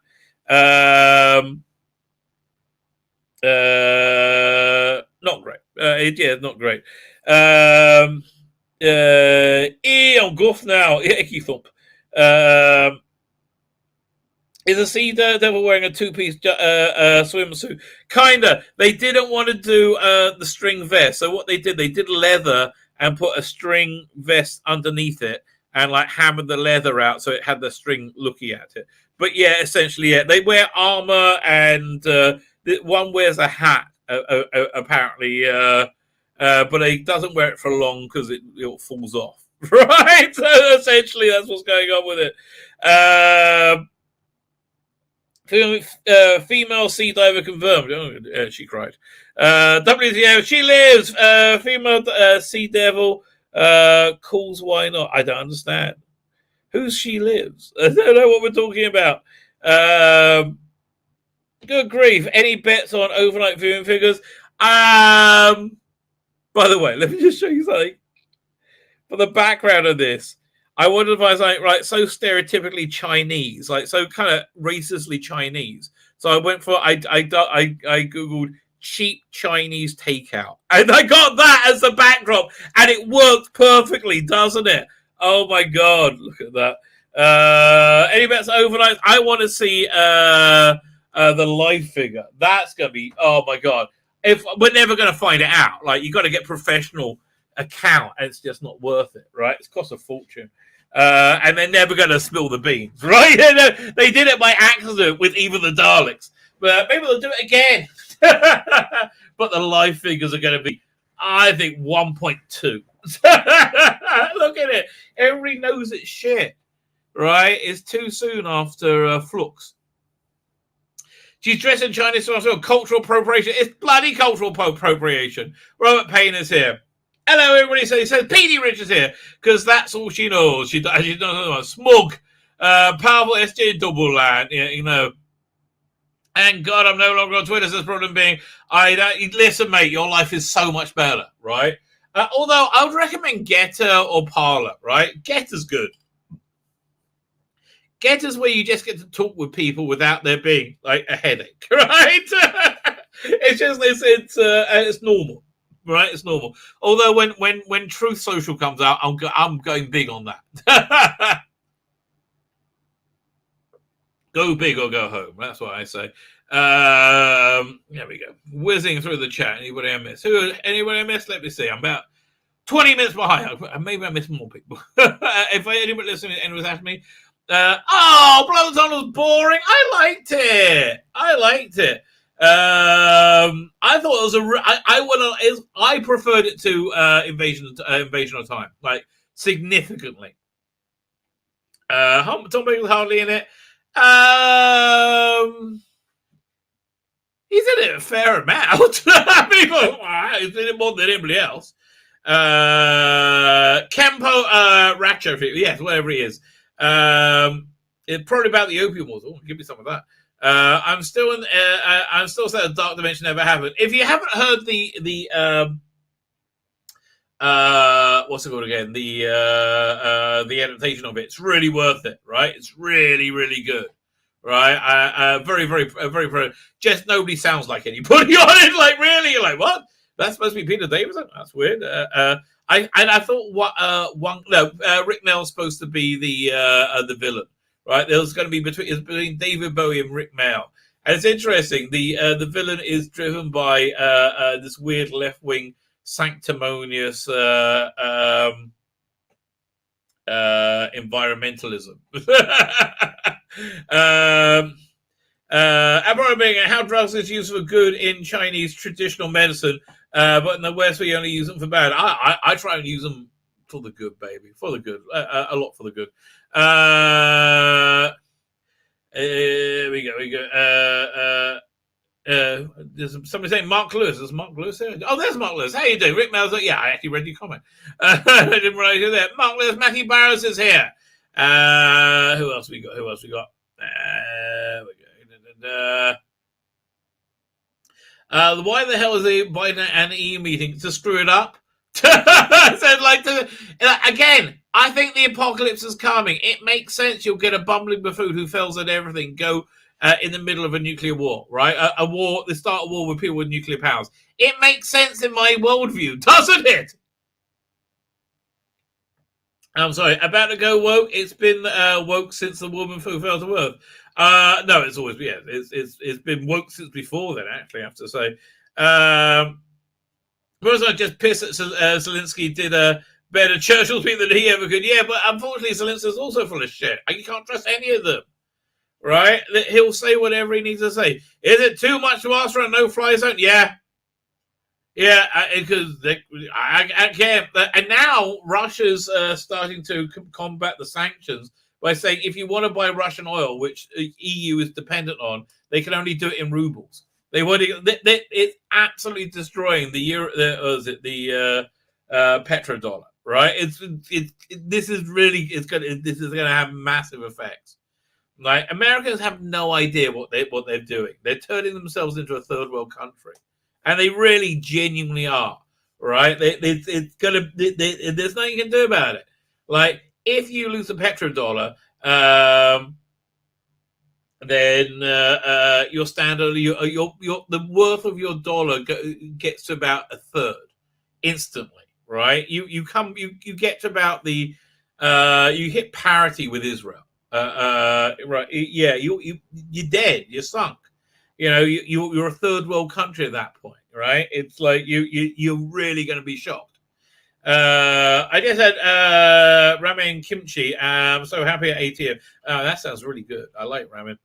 Not great. Not great. On Guff now. Icky thump. Is a sea devil wearing a two-piece swimsuit? Kinda. They didn't want to do the string vest, so what they did leather and put a string vest underneath it and like hammered the leather out so it had the string looking at it. But yeah, essentially, yeah, they wear armor and one wears a hat apparently, but he doesn't wear it for long because it falls off. Right? So essentially, that's what's going on with it. Female sea diver confirmed. Oh, she cried. WTO, she lives. Female sea devil calls. Why not? I don't understand. Who's she lives? I don't know what we're talking about. Good grief. Any bets on overnight viewing figures? By the way, let me just show you something. For the background of this, I wondered if I was like so stereotypically Chinese, like so kind of racistly Chinese. So I went for I googled cheap Chinese takeout, and I got that as the backdrop, and it worked perfectly, doesn't it? Oh my god, look at that! Any bets overnight? I want to see the live figure. That's gonna be, oh my god! If we're never gonna find it out, like you got to get professional account, and it's just not worth it, right? It's cost a fortune. And they're never going to spill the beans, right? They did it by accident with even the Daleks, but maybe they'll do it again. But the live figures are going to be, I think, 1.2. Look at it. Everybody knows it's shit, right? It's too soon after Flux. She's dressed in Chinese cultural appropriation. It's bloody cultural appropriation. Robert Payne is here. Hello, everybody. So he says Petey Rich is here because that's all she knows. She doesn't know smug, powerful SJ double line, you know. And God, I'm no longer on Twitter. So this problem being, listen, mate. Your life is so much better, right? Although I would recommend Getter or Parler, right? Getter's good. Getter's where you just get to talk with people without there being like a headache, right? It's normal. Right, it's normal. Although when Truth Social comes out, I'm going big on that. Go big or go home. That's what I say. There we go. Whizzing through the chat. Anybody I missed? Anybody I missed? Let me see. I'm about 20 minutes behind. Maybe I missed more people. If anybody listening, anyone's asking me, Blood Tunnel's boring. I liked it. I thought it was I preferred it to Invasion of Time, like significantly. Tom Baker's hardly in it. He's in it a fair amount. He's in it more than anybody else. Kempo Racho, yes, whatever he is. It's probably about the Opium Wars. Oh, give me some of that. I'm still saying the Dark Dimension never happened. If you haven't heard the what's it called again? The adaptation of it, it's really worth it, right? It's really, really good, right? Very, very, very. Just nobody sounds like anybody on it. Like really, you're like what? That's supposed to be Peter Davison. That's weird. I thought Rick Nell's supposed to be the villain. Right, there's going to be between David Bowie and Rick Mail, and it's interesting. The villain is driven by this weird left wing sanctimonious environmentalism. How drugs is used for good in Chinese traditional medicine, but in the West we only use them for bad. I try and use them for the good, baby, for the good, a lot for the good. Here we go. There's somebody saying Mark Lewis. Is Mark Lewis there? Oh, there's Mark Lewis. How you doing? Rick Mel's like, yeah, I actually read your comment. I didn't realize you were there. Mark Lewis, Matthew Barrows is here. Who else we got? Why the hell is the Biden and EU meeting to screw it up? Again, I think the apocalypse is coming. It makes sense. You'll get a bumbling buffoon who fails at everything go in the middle of a nuclear war, right? A war, they start a war with people with nuclear powers. It makes sense in my worldview, doesn't it? I'm sorry, about to go woke. It's been woke since the woman who fell to earth. No, it's always it's been woke since before then. Actually, I have to say. Whereas I just pissed at Zelensky did a better Churchill speech than he ever could. Yeah, but unfortunately, Zelensky's also full of shit. You can't trust any of them, right? He'll say whatever he needs to say. Is it too much to ask for a no-fly zone? Yeah. Yeah, because I can't. And now Russia's starting to combat the sanctions by saying if you want to buy Russian oil, which the EU is dependent on, they can only do it in rubles. They want it's absolutely destroying the euro. The petrodollar, right? This is going to have massive effects. Like Americans have no idea what they're doing. They're turning themselves into a third world country. And they really genuinely are, right? There's nothing you can do about it. Like, if you lose the petrodollar, then your standard, the worth of your dollar gets to about a third instantly, right? You get to about you hit parity with Israel, right? Yeah, you're dead, you're sunk. You're a third world country at that point, right? It's like you're really going to be shocked. I just had ramen kimchi. I'm so happy at ATM. That sounds really good. I like ramen.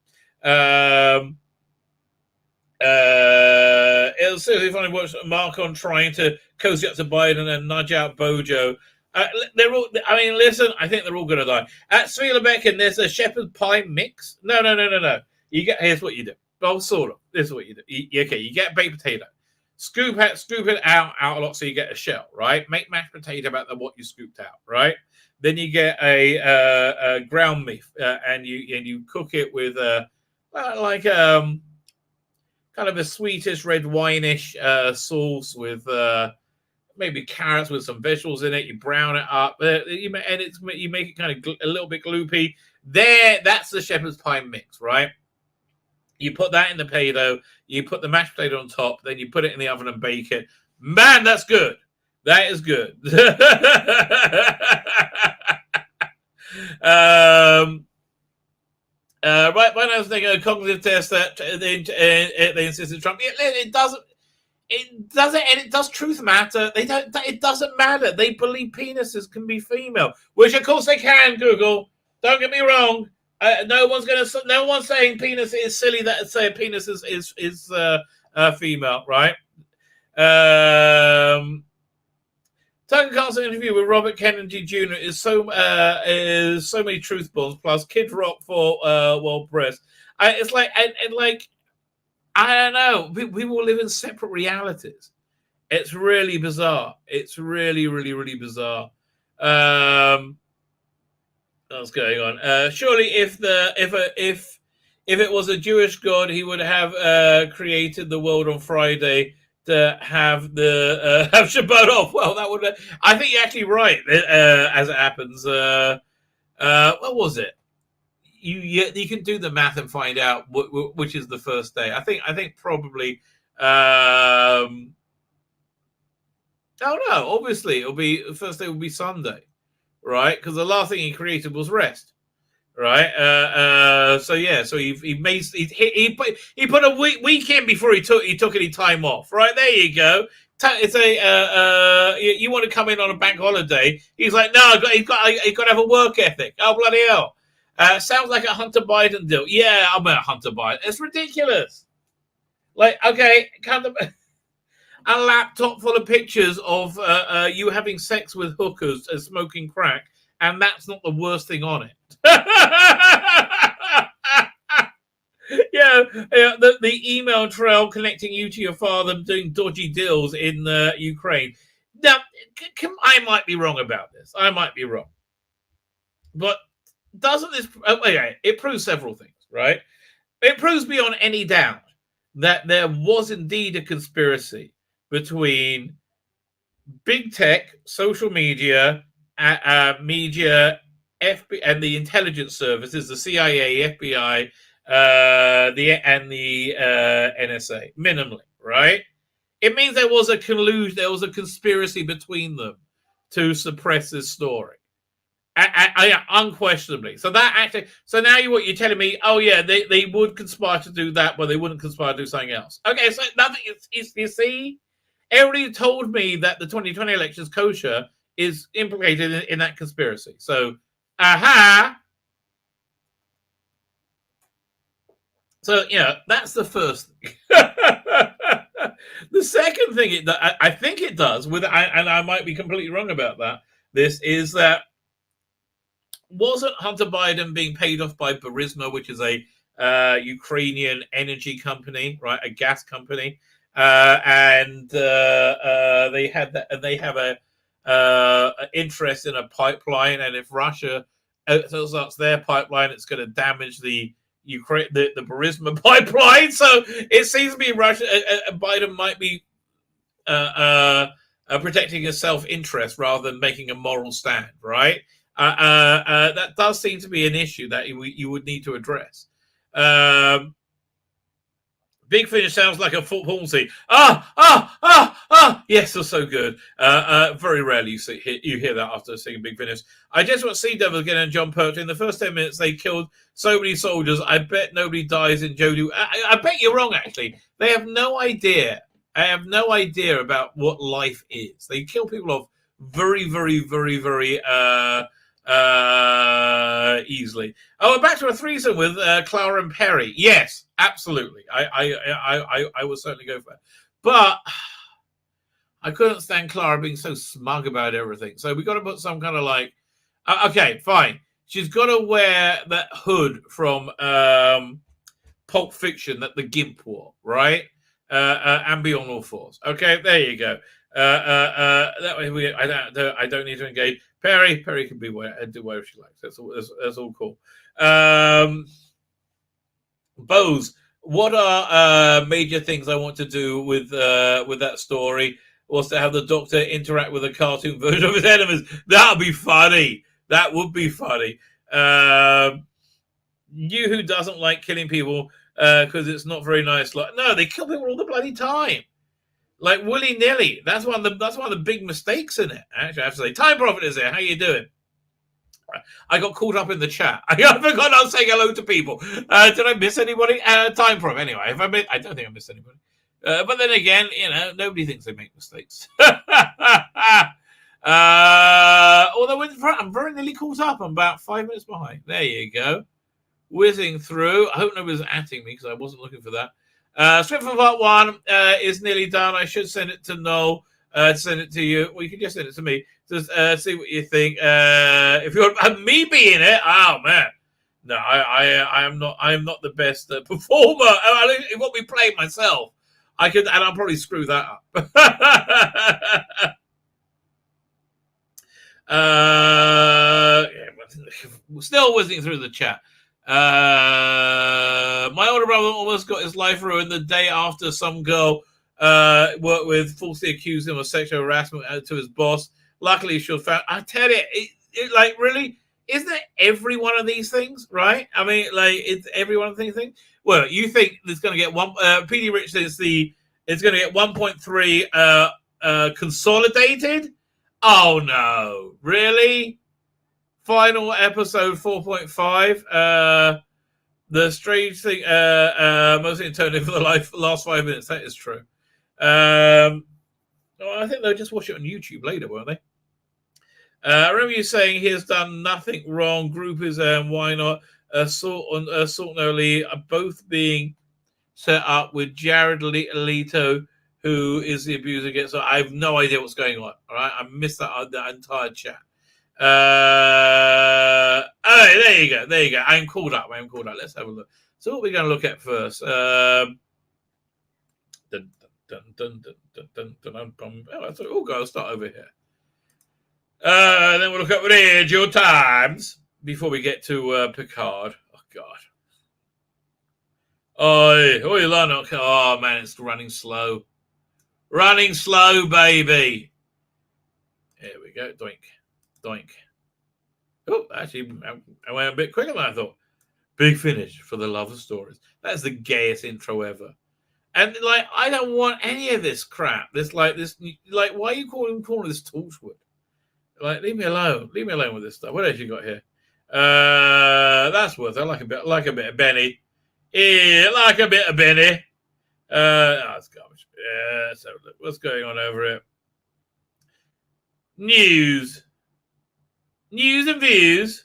It was seriously funny watch Marcon trying to cozy up to Biden and nudge out Bojo. They're all. I mean, listen. I think they're all going to die. At Tzvi Lebetkin, there's a shepherd pie mix. No. Here's what you do. Well, sort of. This is what you do. You get a baked potato. Scoop it out a lot so you get a shell, right? Make mashed potato about what you scooped out, right? Then you get a ground beef and you cook it with kind of a sweetish red wine-ish sauce with maybe carrots with some vegetables in it. You brown it up, you make it kind of a little bit gloopy. That's the shepherd's pie mix, right? You put that in the potato, you put the mashed potato on top, then you put it in the oven and bake it. Man, that's good. That is good. Right when I was thinking a cognitive test that they insisted Trump, it doesn't, and it does truth matter. It doesn't matter. They believe penises can be female, which of course they can, Google. Don't get me wrong. No one's saying penis is silly. That say a penis is female, right? Tucker Carlson interview with Robert Kennedy Jr. is so many truth bombs plus Kid Rock for World Press. It's like and like I don't know. People live in separate realities. It's really bizarre. It's really, really, really bizarre. What's going on? Surely, if it was a Jewish God, he would have created the world on Friday to have have Shabbat off. Well, that would. I think you're actually right. As it happens, what was it? You can do the math and find out which is the first day. I think probably. Oh no! Obviously, it'll be the first day. Will be Sunday. Right, because the last thing he created was rest, right? So he put a weekend before he took any time off, right? There you go. It's you want to come in on a bank holiday? He's like, no, he's got to have a work ethic. Oh bloody hell! Sounds like a Hunter Biden deal. Yeah, I'm a Hunter Biden. It's ridiculous. Like, okay, a laptop full of pictures of you having sex with hookers and smoking crack, and that's not the worst thing on it. The email trail connecting you to your father doing dodgy deals in Ukraine. Now, I might be wrong about this. I might be wrong. But doesn't this... it proves several things, right? It proves beyond any doubt that there was indeed a conspiracy between big tech, social media, media, FBI, and the intelligence services, the CIA, FBI, the NSA, minimally, right? It means there was a collusion, there was a conspiracy between them to suppress this story. Unquestionably. So that actually, so now what you're telling me, oh yeah, they would conspire to do that, but they wouldn't conspire to do something else. Okay, so nothing is you see, everybody told me that the 2020 elections kosher is implicated in that conspiracy. So, aha. So, that's the first thing. The second thing I think it does, and I might be completely wrong about that, this is that wasn't Hunter Biden being paid off by Burisma, which is a Ukrainian energy company, right? A gas company, and they had that, and they have a interest in a pipeline, and if Russia starts their pipeline, it's going to damage the Burisma pipeline. So it seems to be Russia. Biden might be protecting his self-interest rather than making a moral stand, right? That does seem to be an issue that you would need to address. Big Finish sounds like a football scene. Yes, they're so good. Very rarely you hear that after seeing Big Finish. I just want Sea Devil again and John Pertwee. In the first 10 minutes, they killed so many soldiers. I bet nobody dies in Jodie. I bet you're wrong, actually. They have no idea. I have no idea about what life is. They kill people off very, very, very, very easily. Oh, back to a threesome with Clara and Perry. Yes, absolutely. I will certainly go for that. But I couldn't stand Clara being so smug about everything. So we got to put some kind of like, okay, fine. She's got to wear that hood from Pulp Fiction that the Gimp wore, right? And be on all fours. Okay, there you go. That way I don't need to engage. Perry can be do whatever she likes. That's all cool. Bose, what are major things I want to do with that story? Was to have the Doctor interact with a cartoon version of his enemies. That would be funny. That would be funny. You who doesn't like killing people because it's not very nice. No, they kill people all the bloody time. Like willy-nilly. That's one of the big mistakes in it. Actually, I have to say, Time Prophet is here. How you doing? I got caught up in the chat. I forgot I was saying hello to people. Did I miss anybody? Time Prophet. Anyway, I don't think I missed anybody. But then again, nobody thinks they make mistakes. Although I'm very nearly caught up. I'm about 5 minutes behind. There you go. Whizzing through. I hope nobody's atting me because I wasn't looking for that. Script for part 1 is nearly done. I should send it to Noel. Send it to you. Well, you can just send it to me. Just see what you think. If you want me being it, oh man, no, I am not. I am not the best performer. It won't be playing myself. I could, and I'll probably screw that up. Still whizzing through the chat. My older brother almost got his life ruined the day after some girl worked with falsely accused him of sexual harassment to his boss. Luckily, she was found. I tell you, like, really, isn't it every one of these things, right? I mean, like, it's every one of these things. Well, you think it's going to get one? PD Rich says it's going to get 1.3 consolidated. Oh no, really? Final episode 4.5. The strange thing, mostly internally for the last 5 minutes. That is true. I think they'll just watch it on YouTube later, won't they? I remember you saying he has done nothing wrong. Group is why not? Salt No Lee are both being set up with Jared Alito, who is the abuser against. So I have no idea what's going on. All right, I missed that entire chat. There you go. I'm called up. Let's have a look. So what we're going to look at first. I'll start over here. Then we'll look at Radio Times before we get to Picard. Oh God. Oi, Lanok. Oh man, it's running slow. Running slow, baby. Here we go. Doink. Doink. Oh, actually, I went a bit quicker than I thought. Big finish for the love of stories. That's the gayest intro ever. And like, I don't want any of this crap. Why are you calling this Torchwood? Like, leave me alone. Leave me alone with this stuff. What else you got here? That's worth it. I like a bit of Benny. Yeah, like a bit of Benny. That's garbage. Yeah, so look, what's going on over here? News and views.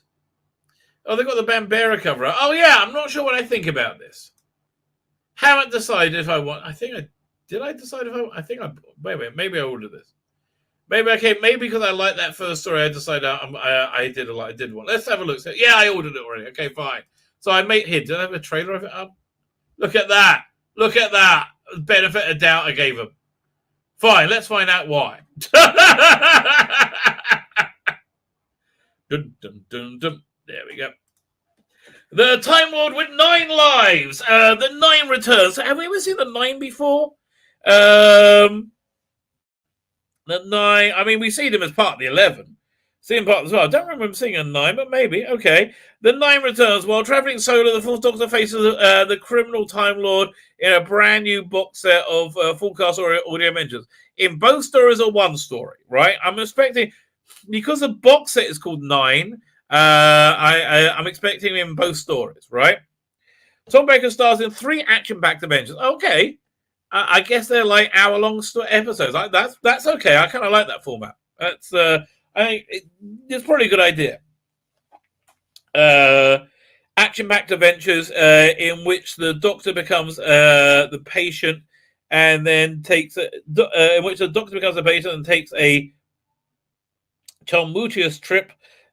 Oh, they've got the Bambera cover up. Oh yeah, I'm not sure what I think about this. Haven't decided if I want. Did I decide if I? Wait, maybe I ordered this. Maybe because I like that first story, I decided I did one. Let's have a look. So, yeah, I ordered it already. Okay, fine. So I made here. Did I have a trailer of it up? Look at that. Benefit of doubt I gave him. Fine, let's find out why. Dun, dun, dun, dun. There we go. The Time Lord with 9 lives. The 9 returns. Have we ever seen the 9 before? The 9. I mean, we see them as part of the 11. See him part as well. I don't remember seeing a 9, but maybe. Okay. The 9 returns. While traveling solo, the Fourth Doctor faces the criminal Time Lord in a brand new box set of full cast audio adventures. In both stories or one story, right? I'm expecting, because the box set is called 9, I'm expecting him in both stories, right? Tom Baker stars in 3 action-packed adventures. Okay. I guess they're like hour-long episodes. That's okay. I kind of like that format. That's it's probably a good idea. Action-packed adventures in which the Doctor becomes the patient, and then in which the Doctor becomes a patient and takes a tumultuous trip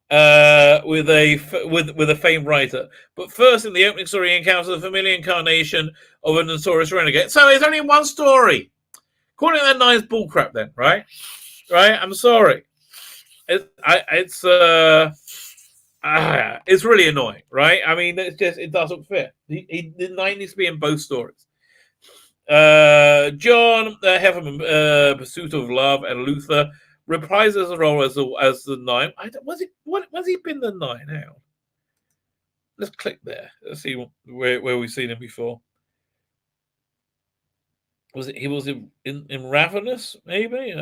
with a famed writer. But first, in the opening story, he encounters the familiar incarnation of a notorious renegade. So it's only one story. Calling that 9's bullcrap, then, right? I'm sorry. It's really annoying, right? I mean, it doesn't fit. The 9 needs to be in both stories. John Heffernan, Pursuit of Love, and Luther reprises the role as the 9. Was he been the 9 now? Let's click there. Let's see where we've seen him before. He was in Ravenous, maybe?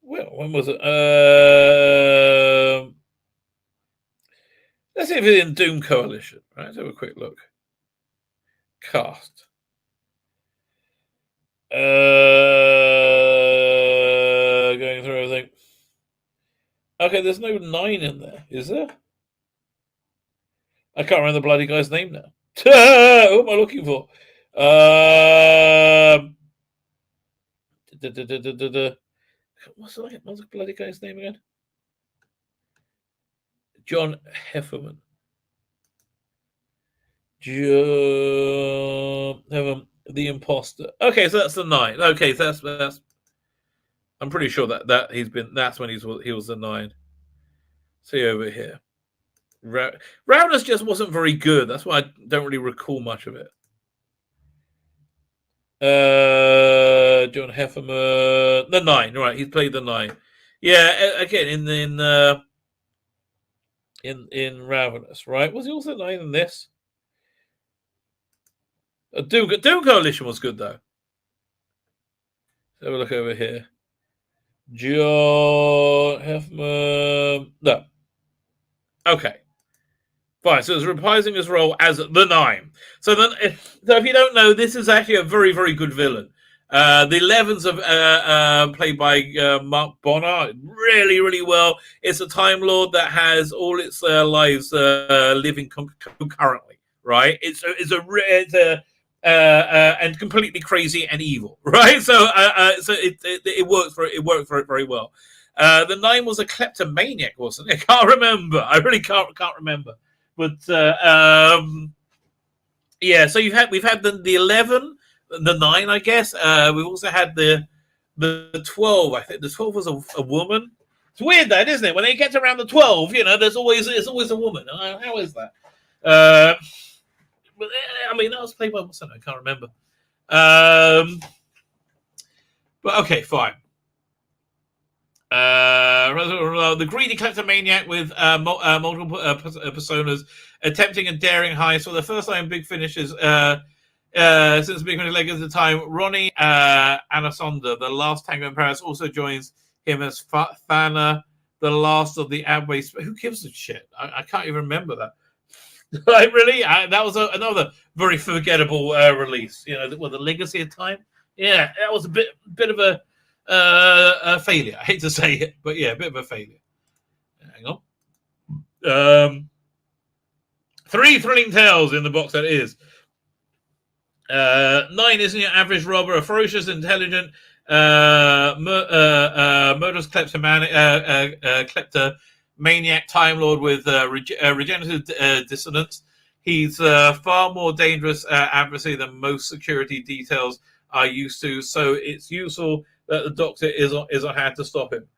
Well, when was it? Let's see if he's in Doom Coalition. Right, let's have a quick look. Cast. Going through everything. Okay, there's no 9 in there, is there? I can't remember the bloody guy's name now. Who am I looking for? What's the bloody guy's name again? John Heffernan. The Imposter. Okay, so that's the 9. Okay, so that's. I'm pretty sure that that's when he was the 9. See over here. Ravenous just wasn't very good. That's why I don't really recall much of it. John Heffernan, the 9, right? He's played the 9. Yeah, again in Ravenous, right? Was he also 9 in this? Doom Coalition was good though. Let's have a look over here. John Heffernan. No. Okay. Fine. So it's reprising his role as the 9. So if you don't know, this is actually a very, very good villain. The 11s are played by Mark Bonnar really, really well. It's a Time Lord that has all its lives living concurrently, right? It's and completely crazy and evil, right? So it works for it very well. The 9 was a kleptomaniac, wasn't it? I can't remember. I really can't remember. But yeah, so we've had the 11, the 9, I guess. We've also had the 12. I think the 12 was a woman. It's weird, that, isn't it? When it gets around the 12, there's always a woman. How is that? But I mean, that was played by what's that? I can't remember. But okay, fine. The greedy kleptomaniac with multiple personas attempting a daring heist for the first time. Big finishes since Big Finish Legacy at the time. Ronnie Anasonda, the last tango in Paris, also joins him as Thana, the last of the Abway. Who gives a shit? I can't even remember that. Like, really? That was another very forgettable release. You know, the Legacy of Time. Yeah, that was a bit of a failure. I hate to say it, but yeah, a bit of a failure. Hang on. 3 thrilling tales in the box that is. 9 isn't your average robber, a ferocious, intelligent, murderous kleptomaniac Time Lord with regenerative dissonance. He's far more dangerous adversary than most security details are used to, so it's useful that the Doctor is on hand to stop him.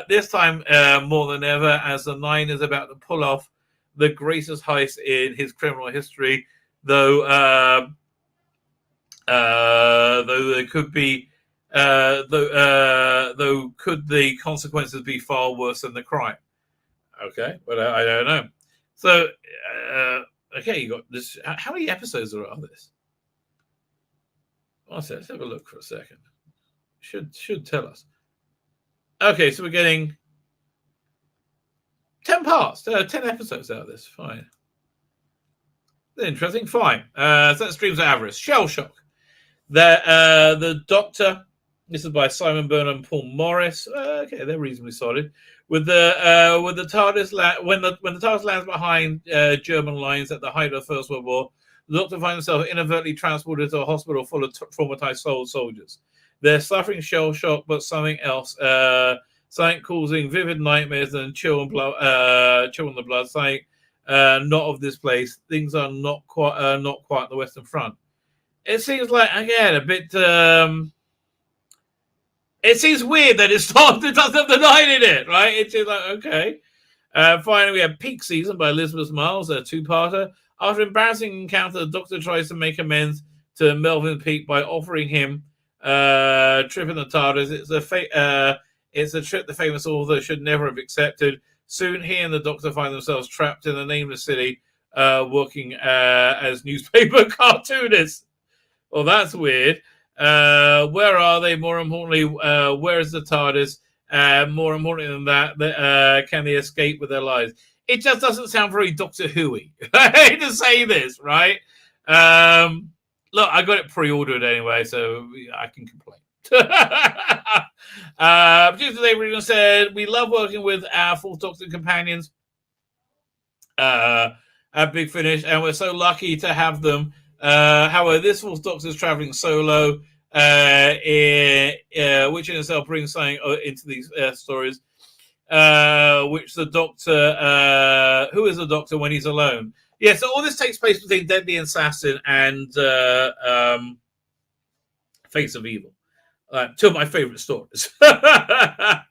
This time, more than ever, as the 9 is about to pull off the greatest heist in his criminal history, though there could be, though could the consequences be far worse than the crime? Okay, but I don't know. So, okay, you got this. How many episodes are this? Let's have a look for a second. Should tell us. Okay, so we're getting 10 parts, 10 episodes out of this. Fine. Interesting. Fine. So that's Dreams of Avarice. Shell Shock. The Doctor. This is by Simon Burnham and Paul Morris. Okay, they're reasonably solid. With the TARDIS when the TARDIS lands behind German lines at the height of the First World War, the Doctor finds himself inadvertently transported to a hospital full of traumatized soldiers. They're suffering shell shock, but something else. Something causing vivid nightmares and chill in the blood. Something not of this place. Things are not quite on the Western Front. It seems like, again, a bit. It seems weird that it doesn't have the 9 in it, right? It seems like, okay. Finally, we have Peak Season by Elizabeth Miles, a 2-parter. After an embarrassing encounter, the Doctor tries to make amends to Melvin Peake by offering him trip in the TARDIS. It's a trip the famous author should never have accepted. Soon, he and the Doctor find themselves trapped in a nameless city, working as newspaper cartoonists. Well, that's weird. Where are they? More importantly, where is the TARDIS? More importantly than that, can they escape with their lives? It just doesn't sound very Doctor Who-y. I hate to say this, right? Look, I got it pre-ordered anyway, so I can complain. Producer Dave Regan said, we love working with our Fourth Doctor companions at Big Finish, and we're so lucky to have them. However, this Fourth Doctor is traveling solo, which in itself brings something into these stories, which the Doctor, who is the Doctor when he's alone? Yeah, so all this takes place between Deadly Assassin and Face of Evil. Two of my favourite stories. Tom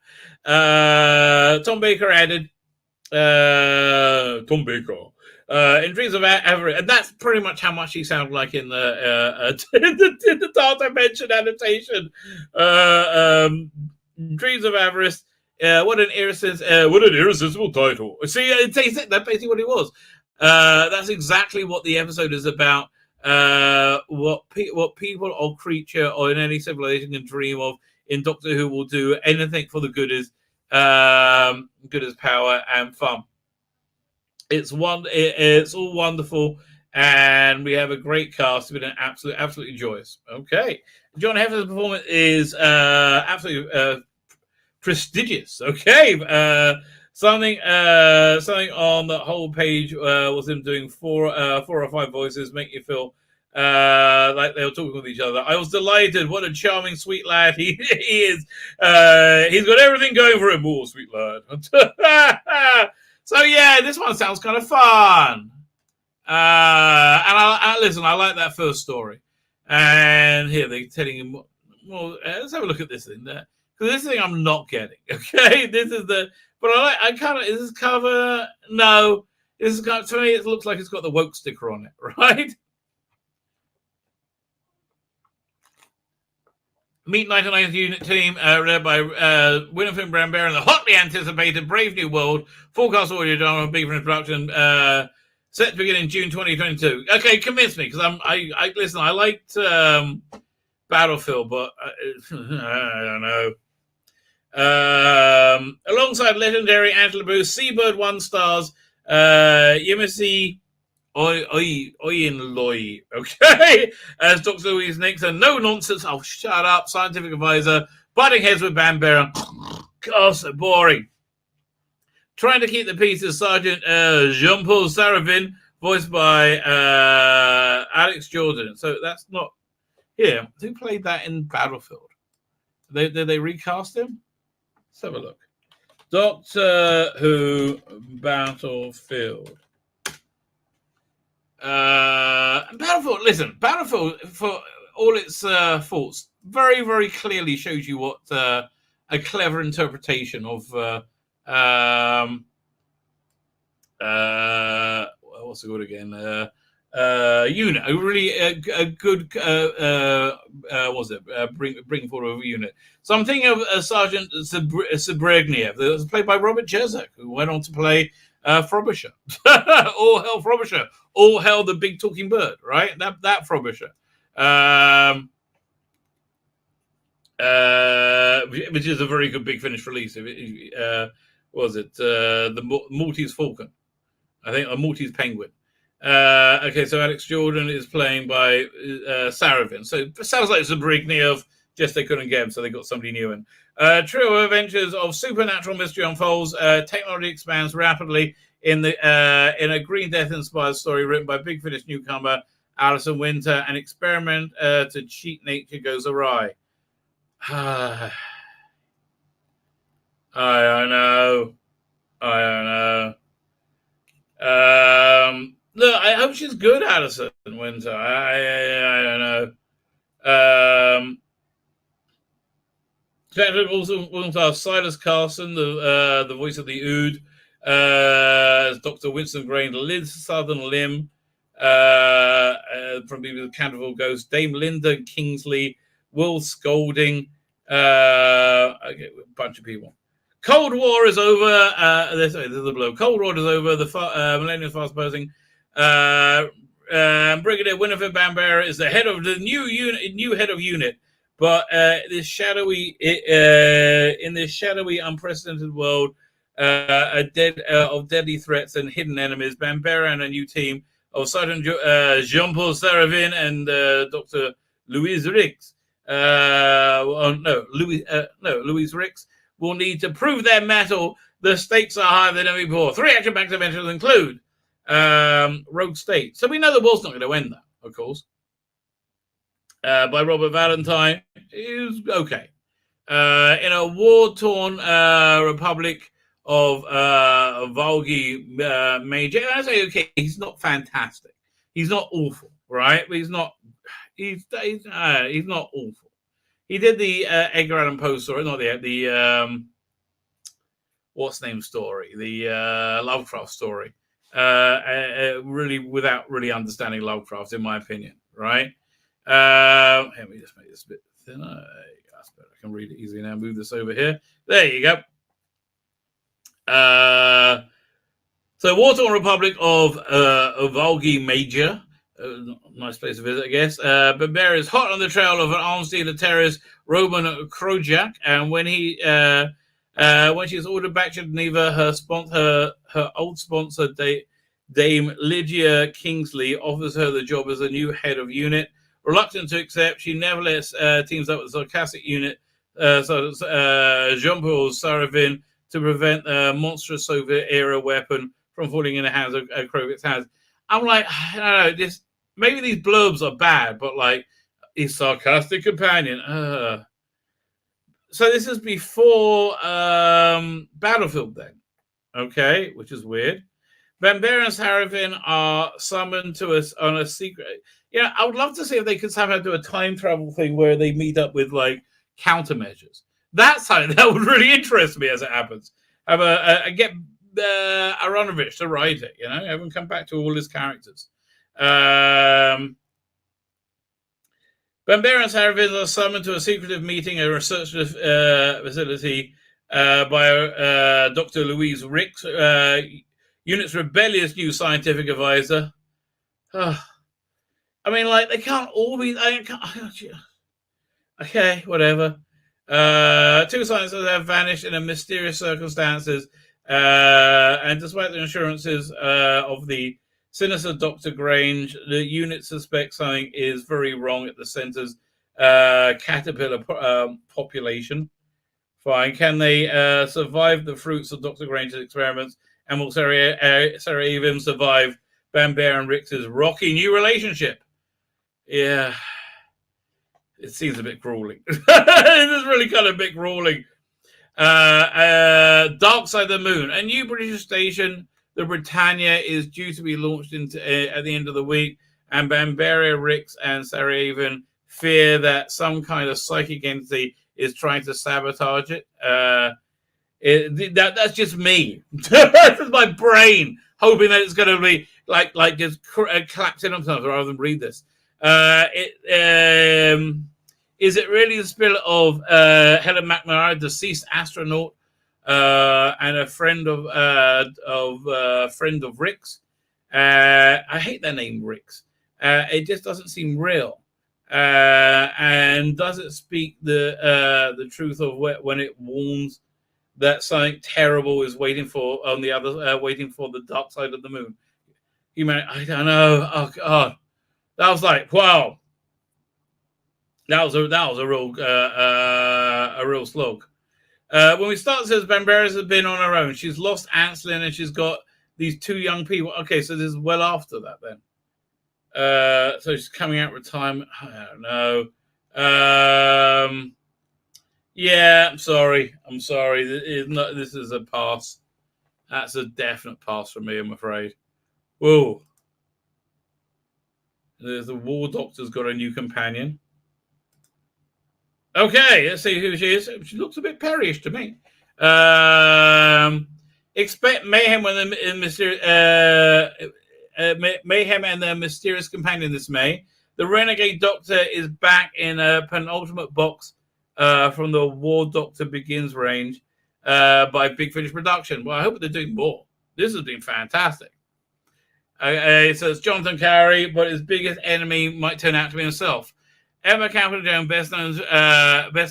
Baker added, Tom Baker. In Dreams of Avarice, and that's pretty much how much he sounded like in the Dark Dimension adaptation. Dreams of Avarice. What an irresistible title. See, that's basically what it was. That's exactly what the episode is about. What people or creature or in any civilization can dream of. In Doctor Who, will do anything for the good as power and fun. It's all wonderful, and we have a great cast. It's been an absolutely joyous. Okay, John Heffer's performance is absolutely prestigious. Okay, something on the whole page was him doing four or five voices, make you feel like they were talking with each other. I was delighted. What a charming, sweet lad he is. He's got everything going for him. Oh, sweet lad. So yeah, this one sounds kind of fun. And I listen, I like that first story. And here they're telling him, well, let's have a look at this thing there. Because this thing I'm not getting. Okay, this is but I kind of, is this cover? No. This has got, to me, it looks like it's got the woke sticker on it, right? Meet 99th Unit Team, led by Winifred Brambera and the hotly anticipated Brave New World. Forecast audio drama, Beaver production, set to begin in June 2022. Okay, convince me, because I listen, I liked Battlefield, but I don't know. Alongside legendary Angela Booth, Seabird 1 stars, Yemisi Oyenloy, okay, as Dr. Louise Nixon, no nonsense, oh, shut up, scientific advisor, butting heads with Bambera. God, so boring. Trying to keep the peace is Sergeant Jean-Paul Saravin, voiced by Alex Jordan. So that's not here. Who played that in Battlefield? Did they recast him? Let's have a look. Doctor Who Battlefield. Battlefield, listen, Battlefield, for all its faults, very, very clearly shows you what a clever interpretation of what's it called again? Unit, a really a good bring forward of a unit. So I'm thinking of Sergeant Zabregniev, that was played by Robert Jezek, who went on to play Frobisher. All hell Frobisher. All hell the big talking bird, right? That Frobisher. Which is a very good Big Finish release. What was it? The Maltese Falcon. I think a Maltese Penguin. Okay, so Alex Jordan is playing by Saravin. So it sounds like Zabrigniev, just they couldn't get him, so they got somebody new in. Trio adventures of supernatural mystery unfolds. Technology expands rapidly in a Green Death inspired story written by Big Finish newcomer Alison Winter. An experiment to cheat nature goes awry. I don't know. Look, I hope she's good, Alison Winter. I don't know. Also Silas Carson, the voice of the Ood, as Dr. Winston Grain, Liz Southern Lim, from the Canterville Ghost, Dame Linda Kingsley, Will Scolding, a bunch of people. Cold War is over. This is the blow. Cold War is over. The Millennium fast posing. Brigadier Winifred Bambera is the head of the new head of unit. But in this shadowy, unprecedented world of deadly threats and hidden enemies, Bambera and a new team of Sergeant Jean-Paul Saravin and Dr. Louise Rix. Louise Rix will need to prove their mettle. The stakes are higher than ever before. 3 action-packed adventures include Rogue State. So we know the war's not going to end that, of course. By Robert Valentine, is okay. In a war-torn Republic of Volgi Major, and I say okay, he's not fantastic. He's not awful, right? But he's not awful. He did the Edgar Allan Poe story, not the what's name story, the Lovecraft story. Really, without really understanding Lovecraft, in my opinion, right? Let me just make this a bit thinner. That's better. I can read it easily now. Move this over here. There you go. So, War-torn Republic of Volgi Major. Nice place to visit, I guess. Bambera is hot on the trail of an arms dealer terrorist, Roman Krojak, and when she is ordered back to Geneva, her old sponsor, Dame Lydia Kingsley, offers her the job as a new head of unit. Reluctant to accept, she nevertheless teams up with the sarcastic unit, Jean-Paul Saravin, to prevent the monstrous Soviet-era weapon from falling in the hands of Krovik's hands. I'm like, I don't know, maybe these blurbs are bad, but like, his sarcastic companion. So this is before Battlefield then, okay, which is weird. Bambera and Saravin are summoned to us on a secret. Yeah, I would love to see if they could somehow do a time travel thing where they meet up with like countermeasures. That's something that would really interest me as it happens. Get Aronovich to write it. You know, haven't come back to all his characters. Bamber and Saravin are summoned to a secretive meeting at a research facility by Dr. Louise Ricks, Unit's rebellious new scientific advisor. I mean, like, they can't all be... Okay, whatever. Two scientists have vanished in mysterious circumstances, and despite the assurances of the sinister Dr. Grange, the unit suspects something is very wrong at the center's caterpillar population. Fine. Can they survive the fruits of Dr. Grange's experiments? And will Sarah Evim survive Bamber and Rick's rocky new relationship? Yeah. It seems a bit grueling. It is really kind of a bit grueling. Dark Side of the Moon. A new British station, the Britannia, is due to be launched into at the end of the week, and Bamberia, Ricks, and Sarah Evin fear that some kind of psychic entity is trying to sabotage it. That's just me. That's my brain hoping that it's going to be like just collapsing on something rather than read this. Is it really the spirit of Helen McNamara, deceased astronaut, and a friend of Rick's? I hate that name, Rick's. It just doesn't seem real, and does it speak the truth of when it warns that something terrible is waiting for on the other, waiting for the dark side of the moon? I don't know. Oh God, that was like, wow. That was a real slog. When we start, it says Bamberis has been on her own. She's lost Anslin and she's got these two young people. Okay, so this is well after that then. So she's coming out of retirement. I don't know. Yeah, I'm sorry. This is a pass. That's a definite pass for me, I'm afraid. Whoa. The War Doctor's got a new companion. Okay, let's see who she is. She looks a bit Perryish to me. Expect mayhem when mayhem and their mysterious companion this May. The Renegade Doctor is back in a penultimate box from the War Doctor Begins range by Big Finish Production. Well, I hope they're doing more. This has been fantastic. It says Jonathan Carey, but his biggest enemy might turn out to be himself. Emma Campion-Jones, best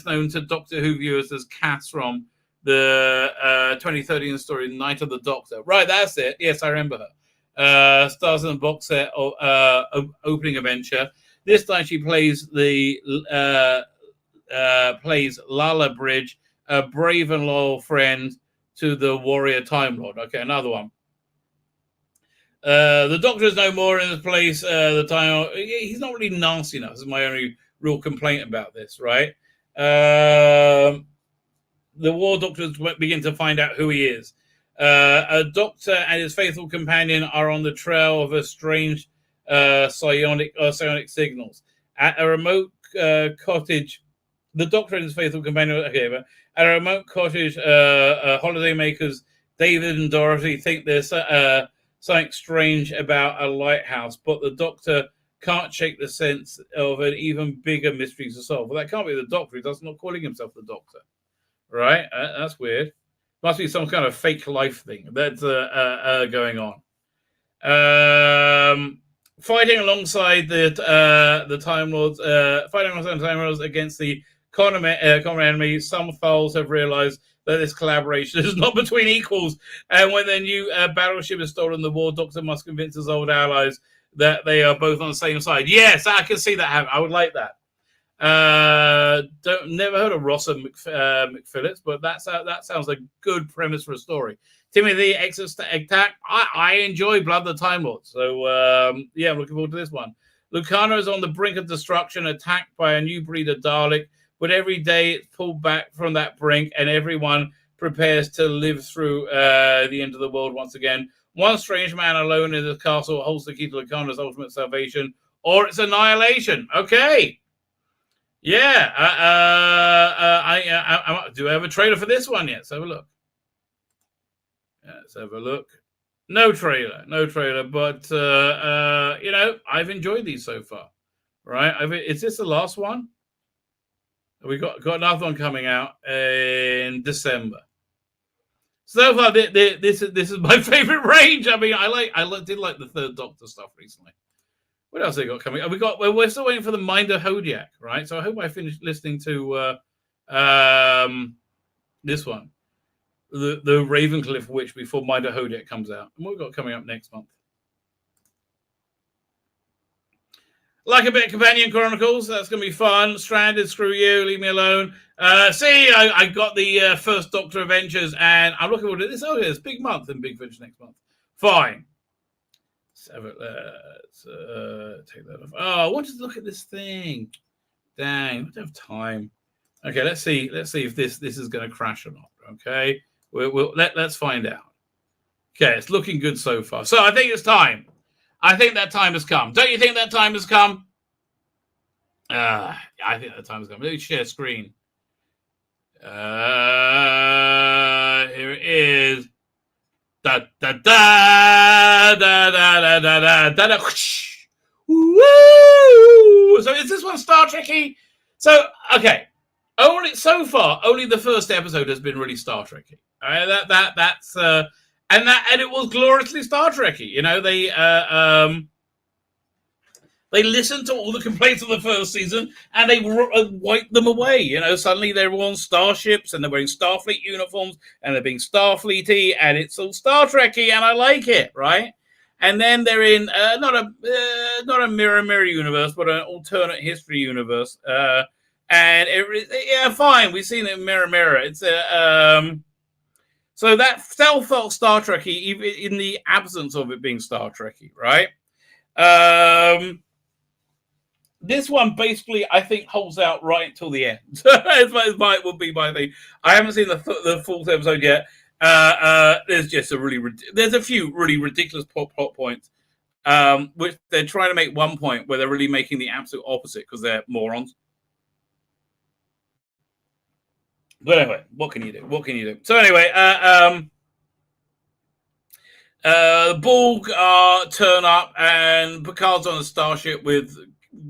known to Doctor Who viewers as Cass from the 2013 story Night of the Doctor. Right, that's it. Yes, I remember her. Stars in the box set of opening adventure. This time she plays plays Lala Bridge, a brave and loyal friend to the warrior Time Lord. Okay, another one. The Doctor is no more in this place. The time he's not really nasty enough. This is my only real complaint about this, right? The War Doctors begin to find out who he is. A doctor and his faithful companion are on the trail of a strange psionic signals. At a remote cottage, the Doctor and his faithful companion, at a remote cottage, holidaymakers David and Dorothy think there's something strange about a lighthouse, but the Doctor can't shake the sense of an even bigger mystery to solve. Well, that can't be the Doctor. He does not calling himself the Doctor, right? That's weird. Must be some kind of fake life thing that's going on. Fighting alongside the Time Lords, against the common enemy. Some fouls have realised that this collaboration is not between equals, and when their new battleship is stolen, the War Doctor must convince his old allies that they are both on the same side. Yes, I can see that happen. I would like that. Never heard of Rossa McPhillips, but that sounds like a good premise for a story. Timothy Exit Attack. I enjoy Blood of the Time Lord, so I'm looking forward to this one. Lucana is on the brink of destruction, attacked by a new breed of Dalek, but every day it's pulled back from that brink, and everyone prepares to live through the end of the world once again. One strange man alone in the castle holds the key to Lucana's ultimate salvation, or its annihilation. Okay. Yeah. Do I have a trailer for this one yet? Let's have a look. Let's have a look. No trailer, but I've enjoyed these so far. Right? Is this the last one? We got another one coming out in December. So far, this is my favorite range. I mean, I did like the Third Doctor stuff recently. What else have they got coming? We're still waiting for the Minder Hodiak, right? So I hope I finish listening to this one, the Ravencliff Witch, before Minder Hodiak comes out. And what we've got coming up next month? Like a Bit of Companion Chronicles, that's going to be fun. Stranded, screw you, leave me alone. I got the first Doctor Adventures, and I'm looking forward to this. Oh, yeah, it's big month in Big Finish next month. Fine. Let's take that off. Oh, I wanted to look at this thing. Dang, I don't have time. Okay, let's see if this is going to crash or not. Okay, let's find out. Okay, it's looking good so far. So I think it's time. I think that time has come. Don't you think that time has come? I think that time has come. Let me share screen. Here it is. Da da da da da da da da da. Woo! So is this one Star Trekky? So okay, only the first episode has been really Star Trekky. That's and it was gloriously Star Trekky. You know, they listened to all the complaints of the first season and they wiped them away. You know, suddenly they're all on starships and they're wearing Starfleet uniforms and they're being Starfleety and it's all Star Trekky and I like it, right? And then they're in not a mirror universe, but an alternate history universe. And fine, we've seen it in Mirror. It's so that still felt Star Trekky, even in the absence of it being Star Trekky, right? This one basically, I think, holds out right until the end. Would be my thing. I haven't seen the full episode yet. There's just there's a few really ridiculous plot points, which they're trying to make one point where they're really making the absolute opposite because they're morons. But anyway, what can you do? So anyway, the Borg turn up and Picard's on a starship with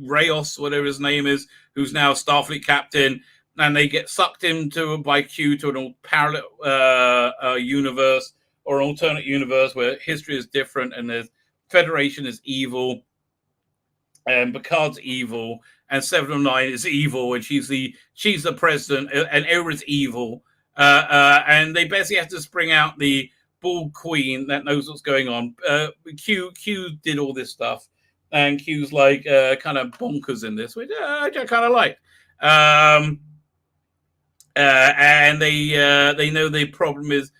Rayos, whatever his name is, who's now Starfleet captain, and they get sucked into by Q to an parallel universe or an alternate universe where history is different and the Federation is evil and Picard's evil and 709 is evil and she's the president and Era's evil and they basically have to spring out the Borg Queen that knows what's going on. Q did all this stuff. And Q's like kind of bonkers in this, which I kind of like. And they know the problem is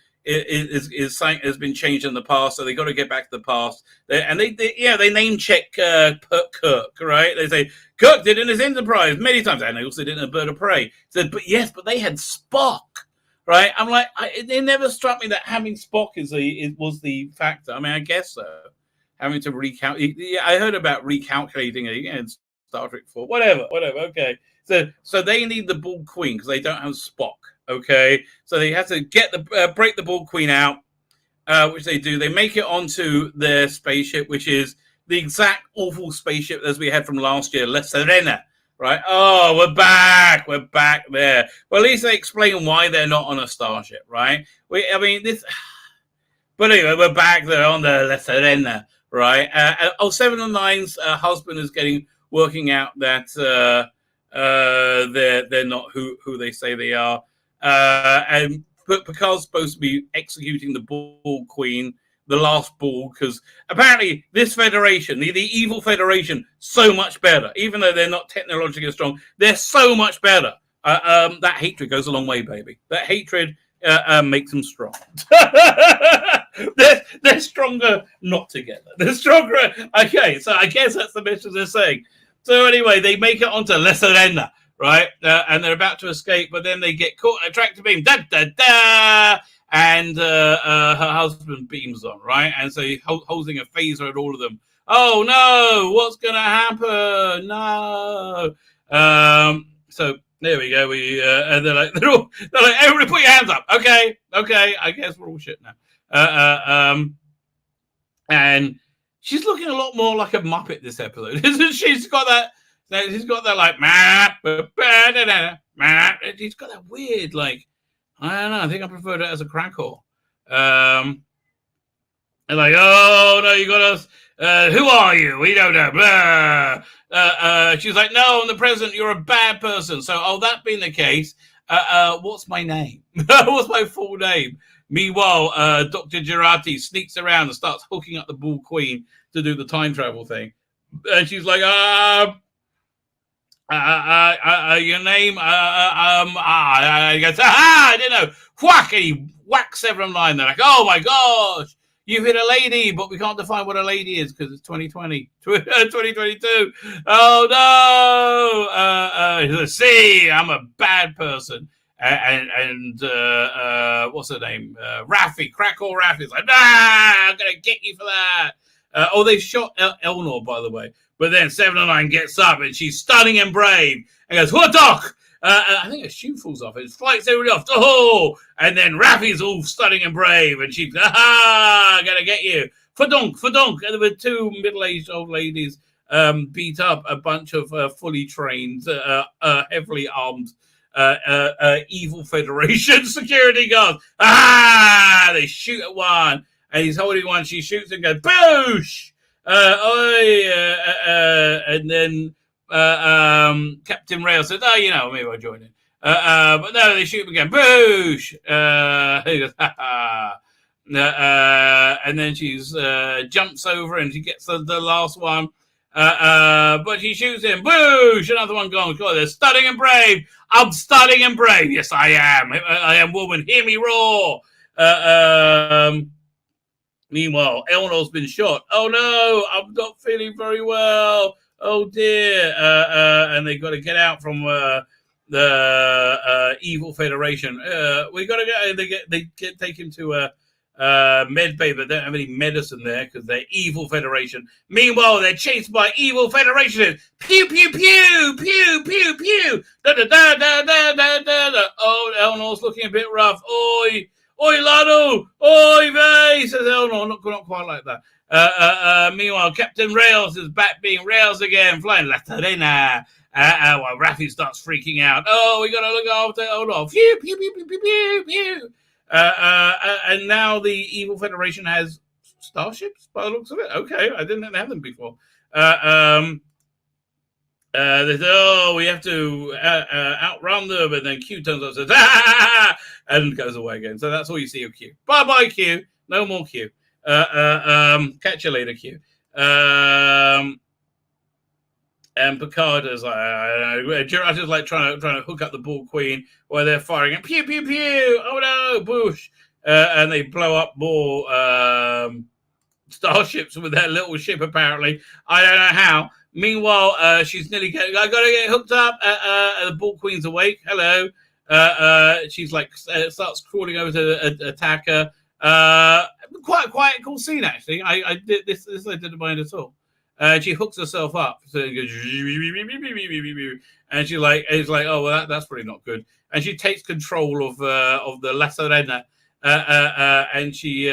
something has been changed in the past, so they got to get back to the past. They name check Kirk, right? They say Kirk did in his Enterprise many times, and they also did in a Bird of Prey. Said, but they had Spock, right? I'm like, it never struck me that having Spock was the factor. I mean, I guess so. Having to recount. I heard about recalculating again. Star Trek 4. Whatever. Okay. So they need the Borg Queen because they don't have Spock. Okay. So they have to break the Borg Queen out, which they do. They make it onto their spaceship, which is the exact awful spaceship as we had from last year, La Serena. Right. Oh, we're back there. Well, at least they explain why they're not on a starship. Right. But anyway, we're back there on the La Serena. Right. 709's husband is working out that they're not who they say they are. And Picard's supposed to be executing the Borg Queen, the last Borg, because apparently this Federation, the evil Federation, so much better. Even though they're not technologically strong, they're so much better. That hatred goes a long way, baby. That hatred makes them strong. They're stronger not together. They're stronger. Okay, so I guess that's the message they're saying. So anyway, they make it onto La Serena, right? And they're about to escape, but then they get caught in a tractor beam. Da da da! And her husband beams on, right? And so he's holding a phaser at all of them. Oh no! What's gonna happen? No! So There we go. And they're like, everybody put your hands up. Okay. I guess we're all shit now. And she's looking a lot more like a Muppet this episode, isn't she? She's got that like, she's got that weird, like, I don't know. I think I preferred it as a crackle. And like, oh no, you got us. Who are you? We don't know. Blah. She's like, no, I'm the president. You're a bad person. So, that being the case, what's my name? What's my full name? Meanwhile, Dr. Girardi sneaks around and starts hooking up the Bull Queen to do the time travel thing. And she's like, your name? I guess, I didn't know. Whack! And he whacks 709. They're like, oh my gosh, you hit a lady, but we can't define what a lady is because it's 2020, 2022. Oh no! See, I'm a bad person. And what's her name? Raffi, Crackle Raffi's like, I'm gonna get you for that. They shot Elnor, by the way. But then 709 gets up and she's stunning and brave and goes, what doc? I think her shoe falls off. It flies everybody off. Oh! And then Raffi's all stunning and brave and she's, I'm gonna get you. Fadonk. And there were two middle-aged old ladies beat up a bunch of fully trained, heavily armed evil Federation security guards. They shoot at one and he's holding one. She shoots and goes, boosh! And then Captain Rail says, maybe I'll join in. But no, they shoot him again. Boosh! He goes, and then she's jumps over and she gets the last one. But she shoots him. Boosh! Another one gone. God, they're stunning and brave. I'm stunning and brave. Yes, I am. I am woman. Hear me roar. Meanwhile, Elnor's been shot. Oh no, I'm not feeling very well. Oh dear. And they got to get out from the evil Federation. We got to they take him to med bay, but they don't have any medicine there because they're evil Federation. Meanwhile, they're chased by evil Federation. Pew pew pew pew pew pew. Da da da da da da da. Oh, Elnor's looking a bit rough. Oi. Oi, Lado! Oi, vey! Says Elnor, not quite like that. Meanwhile, Captain Rails is back being Rails again, flying La Terena. While Raffi starts freaking out. Oh, we gotta look after Elnor. Pew, pew, pew, pew, pew, pew, pew. And now the Evil Federation has starships, by the looks of it. Okay, I didn't have them before. They say, we have to outrun them, and then Q turns up and says, and goes away again. So that's all you see of Q. Bye-bye, Q. No more Q. Catch you later, Q. And Picard is like, Gerard is like trying to hook up the Bull Queen while they're firing and pew, pew, pew. Oh no, boosh. And they blow up more starships with their little ship, apparently. I don't know how. Meanwhile, she's nearly I gotta get hooked up. The Bull Queen's awake. Hello. She's like starts crawling over to attack her. Quite a cool scene, actually. I did this. I didn't mind at all. She hooks herself up, so it goes, and she's like, oh well, that's probably not good. And she takes control of the La Serena, and she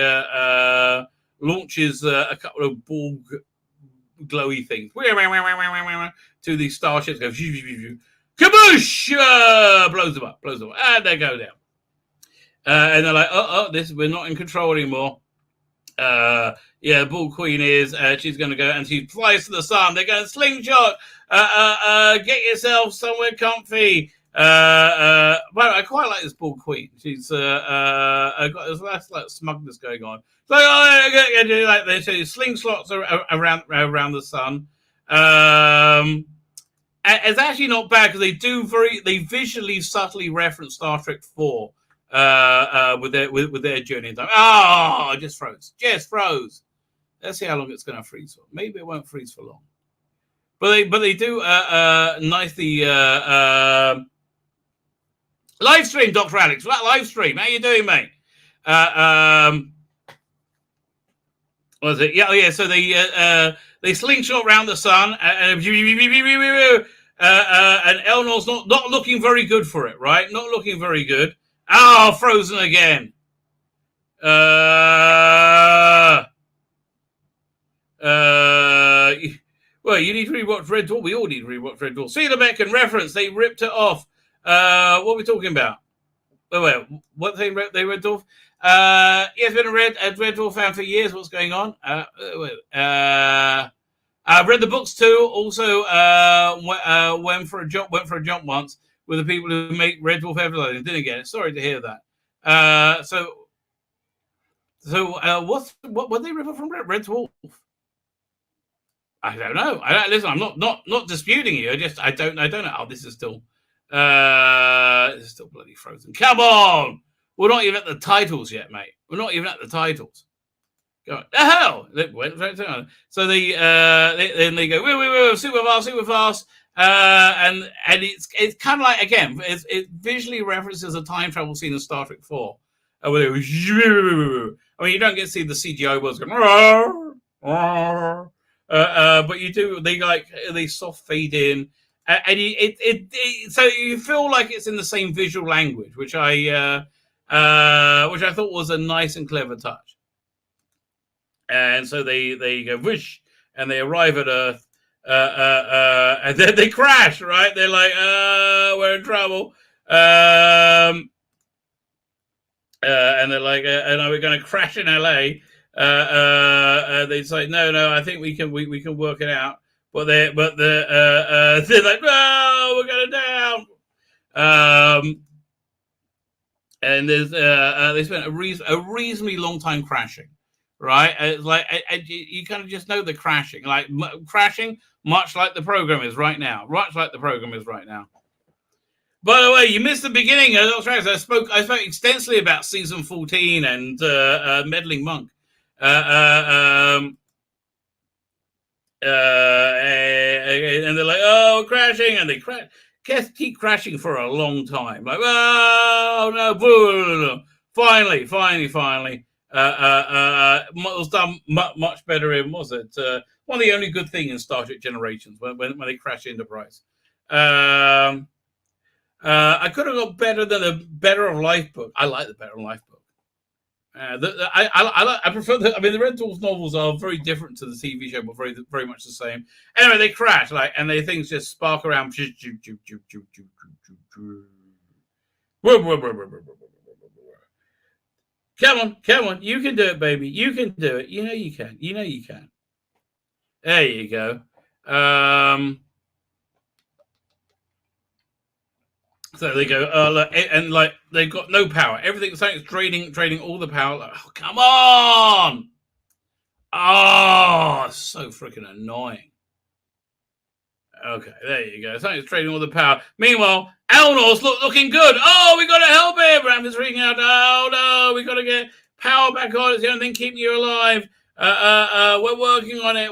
launches a couple of ball glowy things to these starships. Goes kaboosh! Blows them up, and they go down. And they're like, we're not in control anymore. The Bull Queen is. She's going to go, and she flies to the sun. They're going slingshot. Get yourself somewhere comfy. But I quite like this Bull Queen. She's got this like smugness going on. So like this. So slingshots around the sun. It's actually not bad because they visually subtly reference Star Trek 4 with their journey in time. Oh, just froze. Let's see how long it's going to freeze for. Maybe it won't freeze for long. But they do nicely live stream, Dr. Alex. What live stream? How you doing, mate? What was it? Yeah. So they slingshot around the sun, and And Elnor's not looking very good for it, right? Not looking very good. Oh, frozen again. Well, you need to rewatch Red Dwarf. We all need to rewatch Red Dwarf. Tzvi Lebetkin reference. They ripped it off. What are we talking about? Oh, wait, what they Red Dwarf? He's been a Red Dwarf fan for years. What's going on? I've read the books too. Also, went for a jump once with the people who make Red Dwarf advertising. Didn't get it. Sorry to hear that. So what they rip off from Red Dwarf? I don't know. Listen. I'm not disputing you. I don't know. Oh, this is still bloody frozen. Come on, we're not even at the titles yet, mate. We're not even at the titles. Go the hell! So then they go woo, super fast, and it's kind of like, again, it visually references a time travel scene in Star Trek 4. Where they go, I mean, you don't get to see the CGI words going, but you do. They soft fade in, and so you feel like it's in the same visual language, which I thought was a nice and clever touch. And so they go whoosh, and they arrive at Earth, and then they crash. Right? They're like, we're in trouble. And they're like, and are we going to crash in LA? They say, no, I think we can work it out. But they're like, no, we're going down. And there's they spent a reasonably long time crashing, right? It's like you kind of just know the crashing, much like the program is right now. By the way, you missed the beginning. I spoke extensively about season 14 and Meddling Monk. And they're like, oh, crashing, and they keep crashing for a long time. Like, oh no, boo. Finally. It was done much better in, was it? One of the only good things in Star Trek Generations when they crash Enterprise. I could have got better than the Better of Life book. I like the Better of Life book. I prefer the. I mean, the Red Dwarf novels are very different to the TV show, but very, very much the same. Anyway, they crash, and the things just spark around. Come on, you can do it, baby. You can do it. You know you can. There you go. So they go, and they've got no power. Everything's draining all the power. Like, oh, come on! Oh, so freaking annoying. Okay, there you go. Something's draining all the power. Meanwhile, Elnor's looking good. Oh, we got to help him. Ramp's freaking out. Oh no, we got to get power back on. It's the only thing keeping you alive. We're working on it.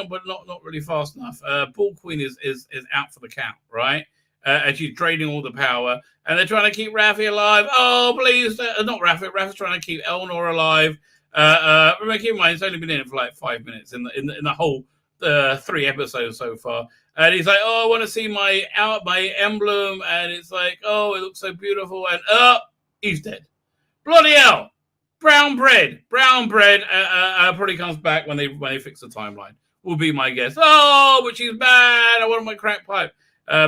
But not really fast enough. Bull Queen is out for the count, right? And she's draining all the power, and they're trying to keep Raffi alive. Oh, please, not Raffi. Raffi's trying to keep Elnor alive. Remember, keep in mind, he's only been in it for like 5 minutes in the whole 3 episodes so far. And he's like, oh, I want to see my emblem, and it's like, oh, it looks so beautiful, and he's dead. Bloody hell! Brown bread. Probably comes back when they fix the timeline. Will be my guess. Oh, but she's bad. I want my crack pipe.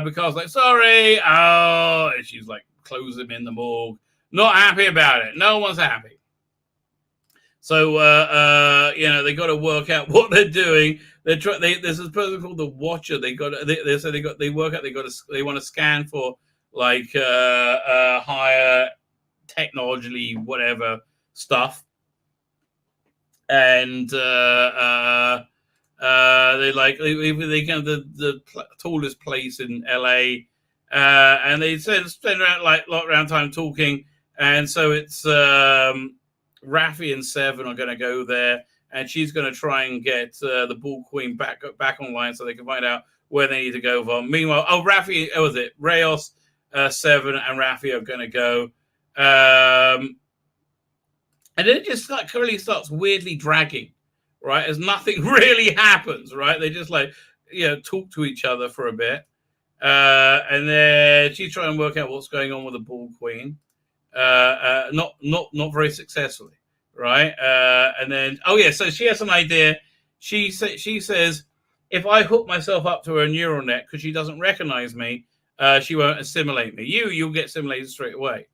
Because like, sorry, oh, and she's like, close him in the morgue. Not happy about it. No one's happy. So they got to work out what they're doing. There's this person called the Watcher. They want to scan for like higher technology, whatever stuff, and they go to the tallest place in LA, and they spend around time talking, and so it's Raffi and Seven are going to go there, and she's going to try and get the Bull Queen back online so they can find out where they need to go from. Meanwhile, Rayos, Seven, and Raffi are going to go, and then it just really starts weirdly dragging. Right, as nothing really happens, right? They just talk to each other for a bit, And then she's trying to work out what's going on with the Ball Queen. Not very successfully, right? And then, so she has an idea. She says, if I hook myself up to her neural net because she doesn't recognize me, she won't assimilate me. You'll get assimilated straight away.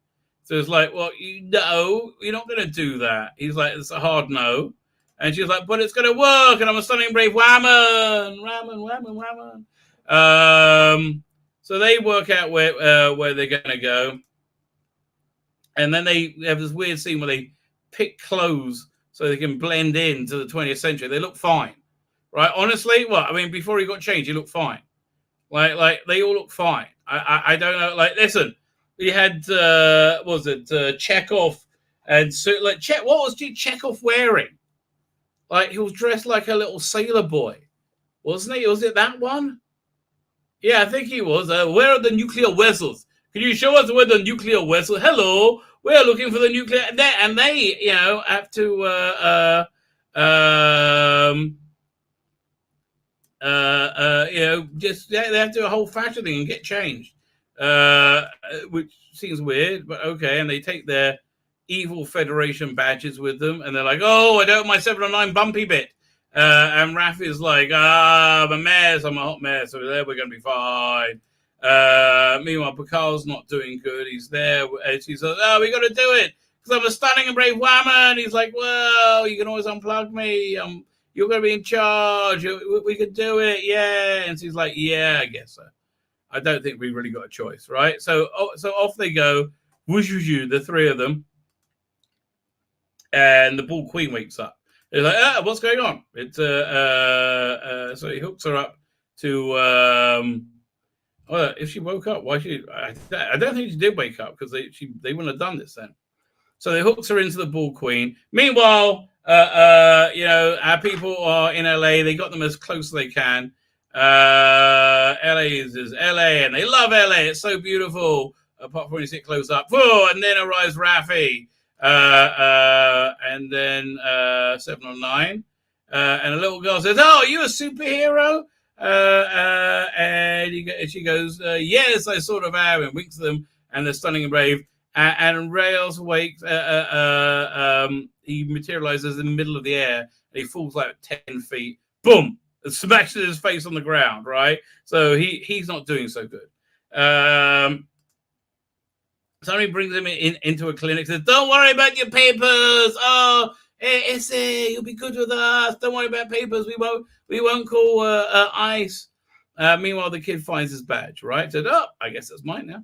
So it's like, well, no, you're not going to do that. He's like, it's a hard no. And she's like, but it's going to work, and I'm a stunning brave woman. So they work out where they're going to go. And then they have this weird scene where they pick clothes so they can blend into the 20th century. They look fine, right? Honestly, before he got changed, he looked fine. Like they all look fine. I don't know. Like, listen, we had Chekhov and so like what was Chekhov wearing? Like, he was dressed like a little sailor boy, wasn't he? Was it that one? Yeah, I think he was. Where are the nuclear vessels? Can you show us where the nuclear vessel? Hello, we are looking for the nuclear. And they, have to, they have to do a whole fashion thing and get changed, which seems weird, but okay. And they take their evil Federation badges with them, and they're like, "Oh, I don't have my 709 bumpy bit." And Raph is like, I'm a mess. I'm a hot mess. So there, we're going to be fine. Meanwhile, Picard's not doing good. He's there. And she's like, oh, we got to do it because I'm a stunning and brave woman. He's like, well, you can always unplug me. You're going to be in charge. We could do it. Yeah. And she's like, yeah, I guess so. I don't think we really got a choice, right? So off they go. Whoosh, the three of them. And the Ball Queen wakes up. They're like, what's going on? It's so he hooks her up to if she woke up, why she? I don't think she did wake up because they wouldn't have done this then. So they hooks her into the Ball Queen. Meanwhile, our people are in LA. They got them as close as they can. LA is LA, and they love LA. It's so beautiful. Apart from when you sit close up. Whoa, and then arrives Raffi. And then 709. And a little girl says, oh, are you a superhero? And she goes, yes, I sort of am, and winks at them, and they're stunning and brave. And Rails wakes, he materializes in the middle of the air, and he falls like 10 feet, boom, and smashes his face on the ground, right? So he's not doing so good. Somebody brings him into a clinic, says, don't worry about your papers. Oh, essay, you'll be good with us. Don't worry about papers. We won't call ICE. Meanwhile, the kid finds his badge, right? Said, oh, I guess that's mine now.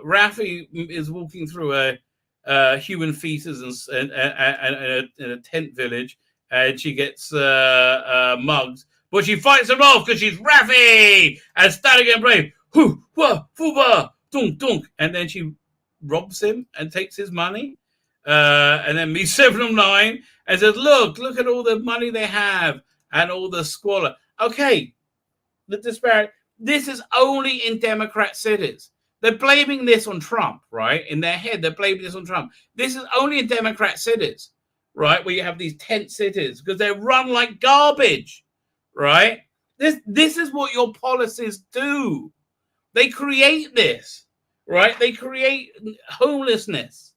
Raffi is walking through a human feces in a tent village, and she gets mugged. But she fights him off because she's Raffi and standing and brave. Hoo, wah, fuba. Dunk, dunk. And then she robs him and takes his money. And then meets 709 and says, look at all the money they have and all the squalor. Okay, the disparity. This is only in Democrat cities. They're blaming this on Trump, right? In their head, they're blaming this on Trump. This is only in Democrat cities, right? Where you have these tent cities because they're run like garbage, right? This is what your policies do. They create this, right? They create homelessness.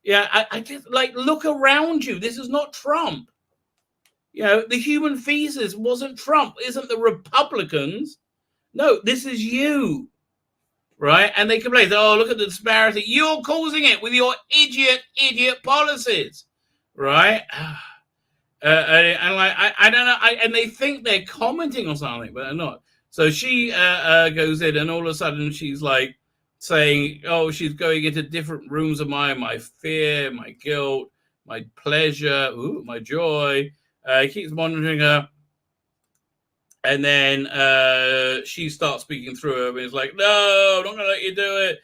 Yeah, I just look around you. This is not Trump. The human feces wasn't Trump. Isn't the Republicans? No, this is you, right? And they complain, oh, look at the disparity. You're causing it with your idiot policies, right? I don't know. And they think they're commenting on something, but they're not. So she goes in, and all of a sudden she's like saying, oh, she's going into different rooms of my fear, my guilt, my pleasure, my joy. He keeps monitoring her. And then she starts speaking through her, and it's like, no, I'm not going to let you do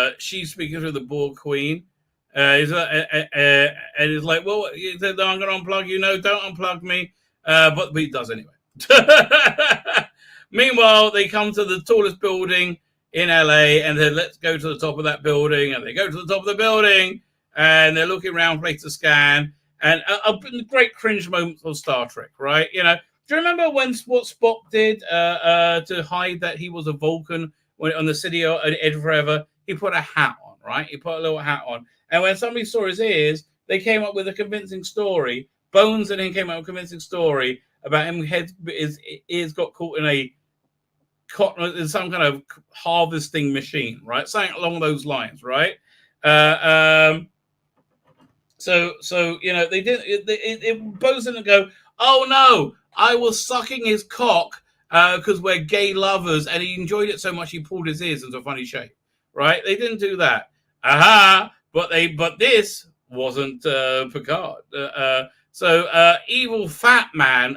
it. She's speaking through the Ball Queen. And it's like, well, he said, no, I'm going to unplug you. No, don't unplug me. But he does anyway. Meanwhile, they come to the tallest building in LA and then let's go to the top of that building. And they go to the top of the building and they're looking around, place to scan. And a great cringe moments of Star Trek, right? You know, do you remember what Spock did to hide that he was a Vulcan on the city of Ed Forever? He put a hat on, right? He put a little hat on. And when somebody saw his ears, they came up with a convincing story. Bones and him came up with a convincing story about him. His ears got caught in some kind of harvesting machine, right? Something along those lines, right? So you know, they did it Bones didn't go, oh no, I was sucking his cock because we're gay lovers, and he enjoyed it so much he pulled his ears into a funny shape, right? They didn't do that. But this wasn't Picard. So evil fat man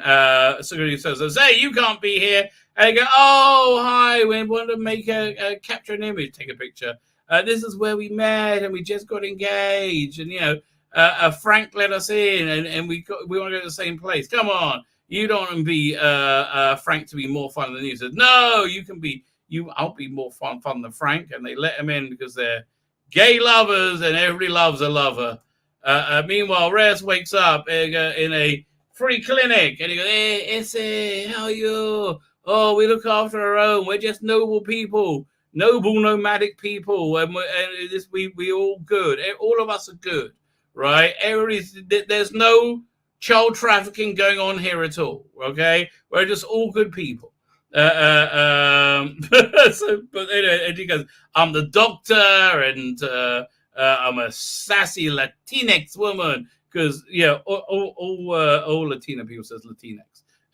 security says, hey, you can't be here. And they go, oh, hi, we want to make capture an image, take a picture. This is where we met, and we just got engaged, and you know, Frank let us in, and we want to go to the same place. Come on, you don't want to be Frank to be more fun than you. He said, no, you can be you. I'll be more fun than Frank, and they let him in because they're gay lovers, and everybody loves a lover. Meanwhile, Reyes wakes up in a free clinic, and he goes, hey, Issy, how are you? Oh, we look after our own. We're just noble people, noble nomadic people, and we all good. All of us are good, right? There's no child trafficking going on here at all. Okay, we're just all good people. But anyway, and he goes, I'm the doctor, and I'm a sassy Latinx woman, because all Latina people says Latinx.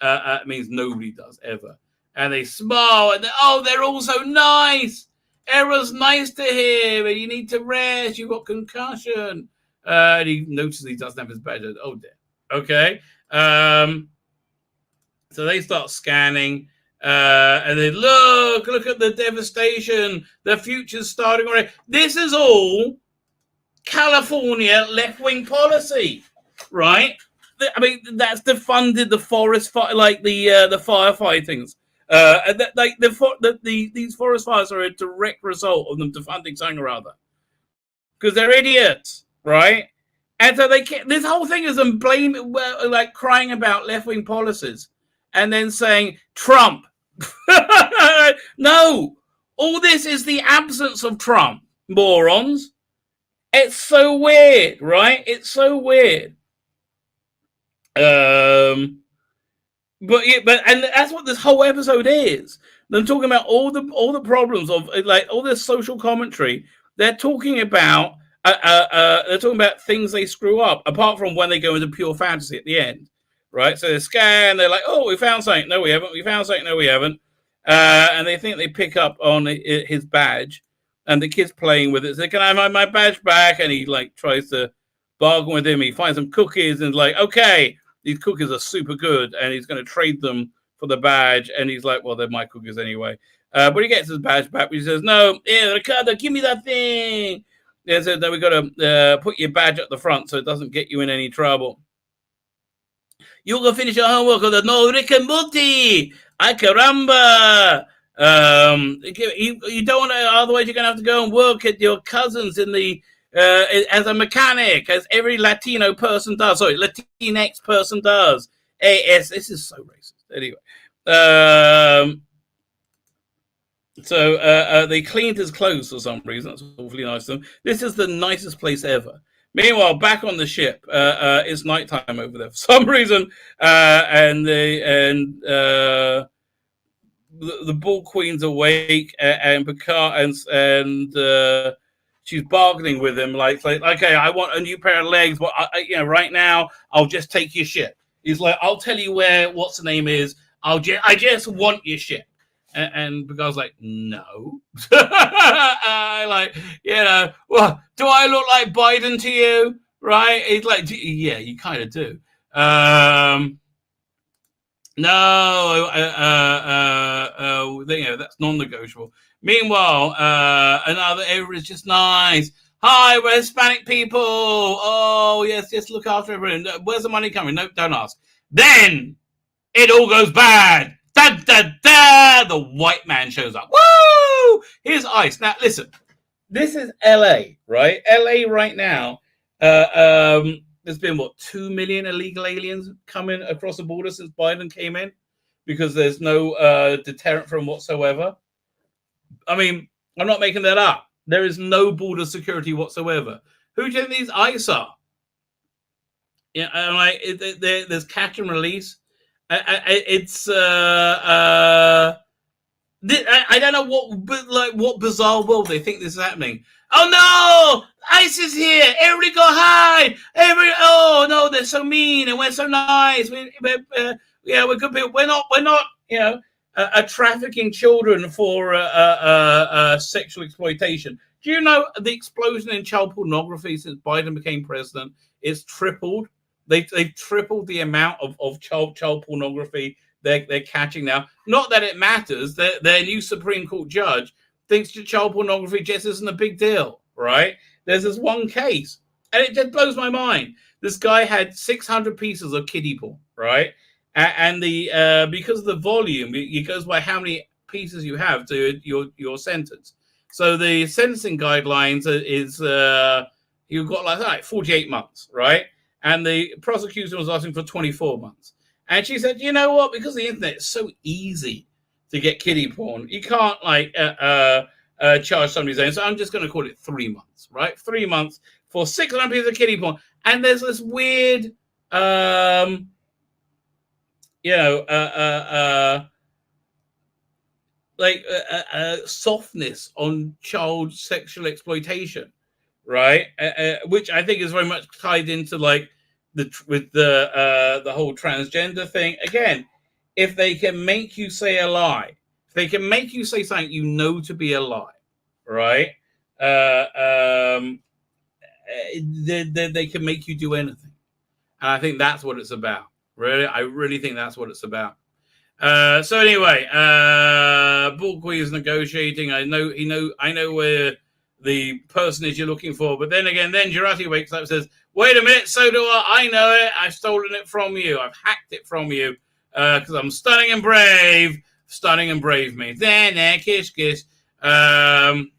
It means nobody does ever, and they smile, and they're all so nice. Era's nice to him, and you need to rest. You got concussion, and he notices he doesn't have his badge. Oh dear. Okay, so they start scanning, and they look at the devastation. The future's starting already. This is all California left-wing policy, right? I mean, that's defunded the forest fire, like the firefightings. These forest fires are a direct result of them defunding something or other, because they're idiots, right? And so they can't, this whole thing is them like crying about left-wing policies, and then saying Trump. No, all this is the absence of Trump, morons. It's so weird, right? It's so weird. And that's what this whole episode is. Them talking about all the problems of like all this social commentary. They're talking about things they screw up, apart from when they go into pure fantasy at the end, right? So they scan, they're like, oh, we found something. No, we haven't. We found something. No, we haven't. And they think they pick up on his badge, and the kid's playing with it. So, can I have my badge back? And he like tries to bargain with him. He finds some cookies and like, okay, these cookies are super good, and he's going to trade them for the badge. And he's like, well, they're my cookies anyway. But he gets his badge back, but he says, no, Ricardo, give me that thing. They said, no, we got to put your badge at the front so it doesn't get you in any trouble. You go finish your homework on the no Rick and Morty. Ay caramba. You don't want to, otherwise you're going to have to go and work at your cousin's in the as a mechanic, as every Latino person does. Sorry, Latinx person does. AS. This is so racist. Anyway. So they cleaned his clothes for some reason. That's awfully nice of them. This is the nicest place ever. Meanwhile, back on the ship, it's nighttime over there for some reason, and the Bull Queen's awake, and Picard and she's bargaining with him, like, okay, I want a new pair of legs, but right now I'll just take your ship. He's like, I'll tell you where what's the name is. I just want your ship. And Picard's like, no. Well, do I look like Biden to you? Right? He's like, yeah, you kind of do. No, that's non-negotiable. Meanwhile, another everybody's just nice. Hi, we're Hispanic people. Oh, yes, just look after everyone. Where's the money coming? No, don't ask. Then it all goes bad. Da, da, da! The white man shows up. Woo! Here's ice. Now, listen. This is LA, right? LA right now. They're there's been, 2 million illegal aliens coming across the border since Biden came in because there's no deterrent from whatsoever. I mean, I'm not making that up. There is no border security whatsoever. Who do you think these ICE are? Yeah, there's catch and release. It's I don't know what bizarre world they think this is happening. Oh no, ICE is here! Everybody go hide! Oh no, they're so mean and we're so nice. We're good people. We're not trafficking children for sexual exploitation. Do you know the explosion in child pornography since Biden became president? It's tripled. They've tripled the amount of child pornography they're catching now. Not that it matters. Their new Supreme Court judge thinks that child pornography just isn't a big deal, right? There's this one case, and it just blows my mind. This guy had 600 pieces of kiddie porn, right? And the because of the volume, it goes by how many pieces you have to your sentence. So the sentencing guidelines is you've got like 48 months, right? And the prosecution was asking for 24 months. And she said, you know what? Because the internet is so easy to get kiddie porn, you can't charge somebody's own. So I'm just going to call it 3 months, right? 3 months for 600 pieces of kiddie porn. And there's this weird, softness on child sexual exploitation, right? Which I think is very much tied into the whole transgender thing. Again, if they can make you say a lie, if they can make you say something you know to be a lie, right? They can make you do anything, and I think that's what it's about. Really, I really think that's what it's about. So anyway, Bulky is negotiating. I know where the person is you're looking for, but then Jurati wakes up and says, "Wait a minute, so do I. I know it. I've stolen it from you. I've hacked it from you because I'm stunning and brave. Stunning and brave me. There, kiss, kiss." And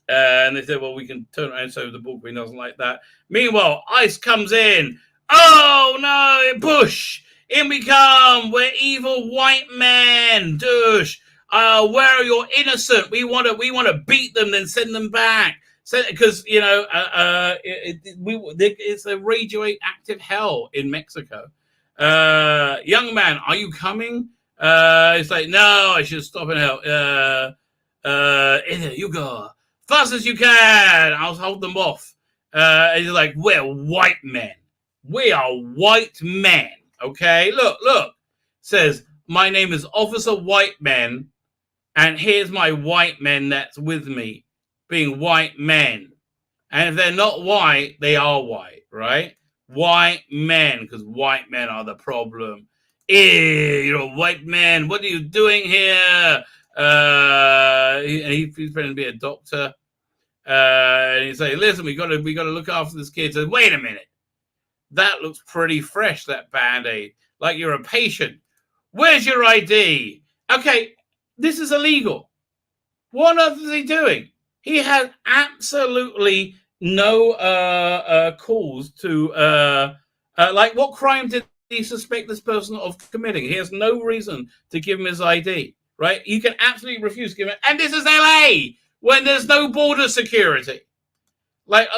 they said, "Well, we can turn around." So the Bulky doesn't like that. Meanwhile, ICE comes in. Oh no, Bush! In we come. We're evil white men. Douche. Where are your innocent? We want to beat them, then send them back. Because it's a radioactive hell in Mexico. Young man, are you coming? It's like, no, I should stop in hell. You go fast as you can. I'll hold them off. And he's like, we're white men. We are white men. Okay, look. Says, my name is Officer White Men, and here's my white men that's with me, being white men. And if they're not white, they are white, right? White men, because white men are the problem. You're a white man. What are you doing here? He's pretending to be a doctor. And he's saying, listen, we got to look after this kid. So wait a minute. That looks pretty fresh, that Band-Aid. Like you're a patient. Where's your ID? Okay, this is illegal. What else is he doing? He has absolutely no cause to... what crime did he suspect this person of committing? He has no reason to give him his ID, right? You can absolutely refuse to give him... And this is LA, when there's no border security. What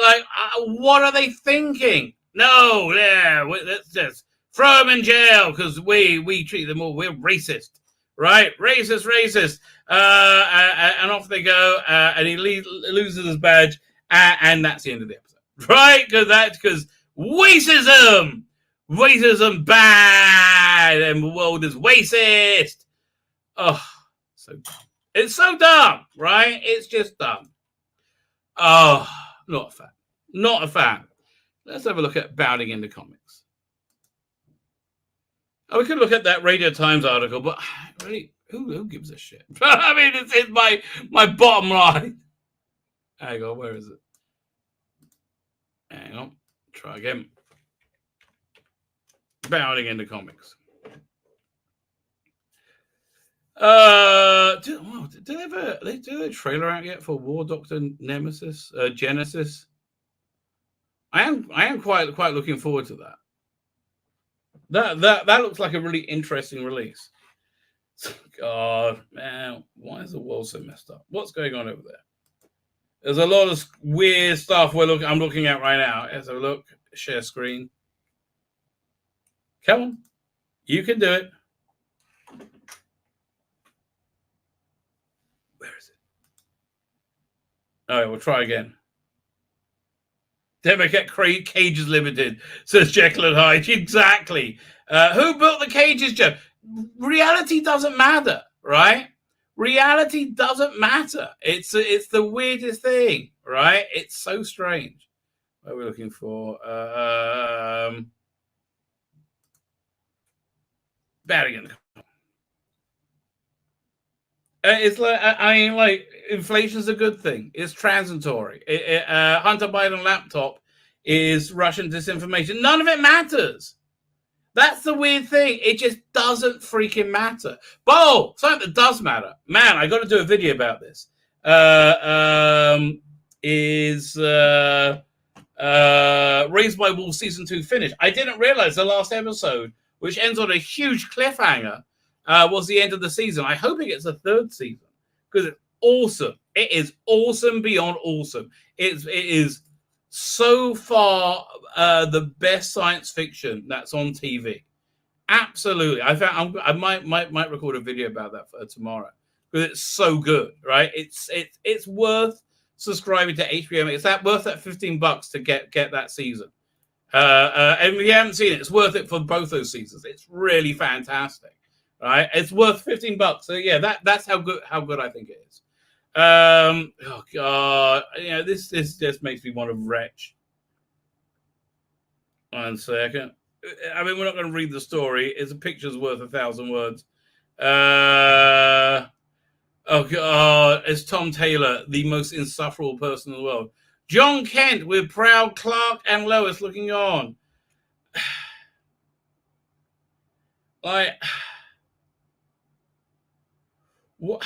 are they thinking? No, let's just throw them in jail because we treat them all. We're racist, right? Racist. And off they go, and he loses his badge, and that's the end of the episode, right? Because racism bad, and the world is racist. Oh, so dumb. It's so dumb, right? It's just dumb. Oh, not a fan. Let's have a look at Bounding into Comics. Oh, we could look at that Radio Times article, but really, who gives a shit? I mean, it's my bottom line. Hang on, where is it? Hang on, try again. Bounding into Comics. Do they have a trailer out yet for War Doctor Genesis? I am quite looking forward to that. That looks like a really interesting release. God, man, why is the world so messed up? What's going on over there? There's a lot of weird stuff I'm looking at right now. As I look, share screen. Come on, you can do it. Where is it? All right, we'll try again. Democrat Cages Limited, says Jekyll and Hyde. Exactly. Who built the cages, Jeff? Reality doesn't matter, right? Reality doesn't matter. It's the weirdest thing, right? It's so strange. What are we looking for? Barrigan. It's like inflation's a good thing. It's transitory. Hunter Biden laptop is Russian disinformation. None of it matters. That's the weird thing. It just doesn't freaking matter. But something that does matter, man. I got to do a video about this. Raised by Wolves season 2 finished. I didn't realize the last episode, which ends on a huge cliffhanger, was the end of the season. I hope it gets a third season because it's awesome. It is awesome beyond awesome. It is so far the best science fiction that's on TV. Absolutely. I might record a video about that for tomorrow because it's so good, right? It's worth subscribing to HBO. It's worth that $15 to get that season. And if you haven't seen it, it's worth it for both those seasons. It's really fantastic. Right, it's worth $15. So yeah, that's how good I think it is. Oh God, this just makes me want to retch. 1 second. I mean, we're not going to read the story. It's a picture's worth 1,000 words. Oh God, it's Tom Taylor, the most insufferable person in the world. John Kent with proud Clark and Lois looking on. Like. What?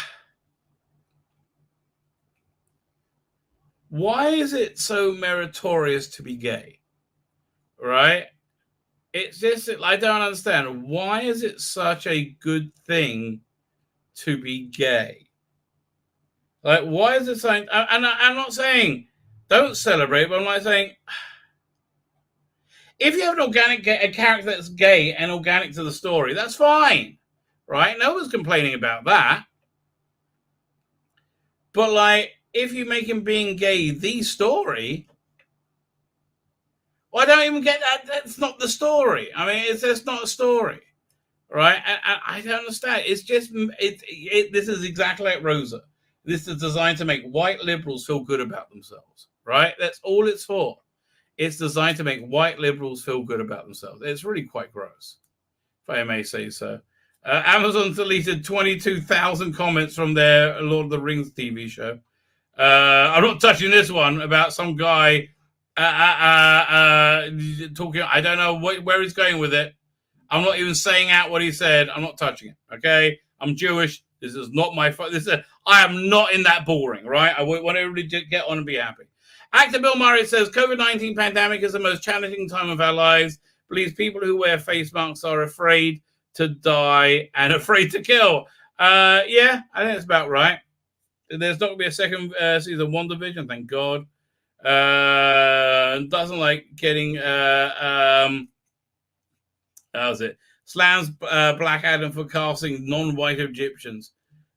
Why is it so meritorious to be gay? Right? It's just, I don't understand. Why is it such a good thing to be gay? Like, why is it something? And I'm not saying don't celebrate, but I'm like saying if you have a character that's gay and organic to the story, that's fine. Right? No one's complaining about that. But, like, if you make him being gay the story, well, I don't even get that. That's not the story. I mean, it's just not a story, right? I don't understand. It's just, this is exactly like Rosa. This is designed to make white liberals feel good about themselves, right? That's all it's for. It's designed to make white liberals feel good about themselves. It's really quite gross, if I may say so. Amazon deleted 22,000 comments from their Lord of the Rings TV show. I'm not touching this one about some guy talking. I don't know where he's going with it. I'm not even saying out what he said. I'm not touching it. Okay, I'm Jewish. This is not my fault. I am not in that boring, right? I want everybody to get on and be happy. Actor Bill Murray says COVID-19 pandemic is the most challenging time of our lives. Believes people who wear face masks are afraid to die and afraid to kill. Yeah, I think that's about right. There's not going to be a second season of WandaVision, thank God. Doesn't like getting how's it? Slams Black Adam for casting non-white Egyptians.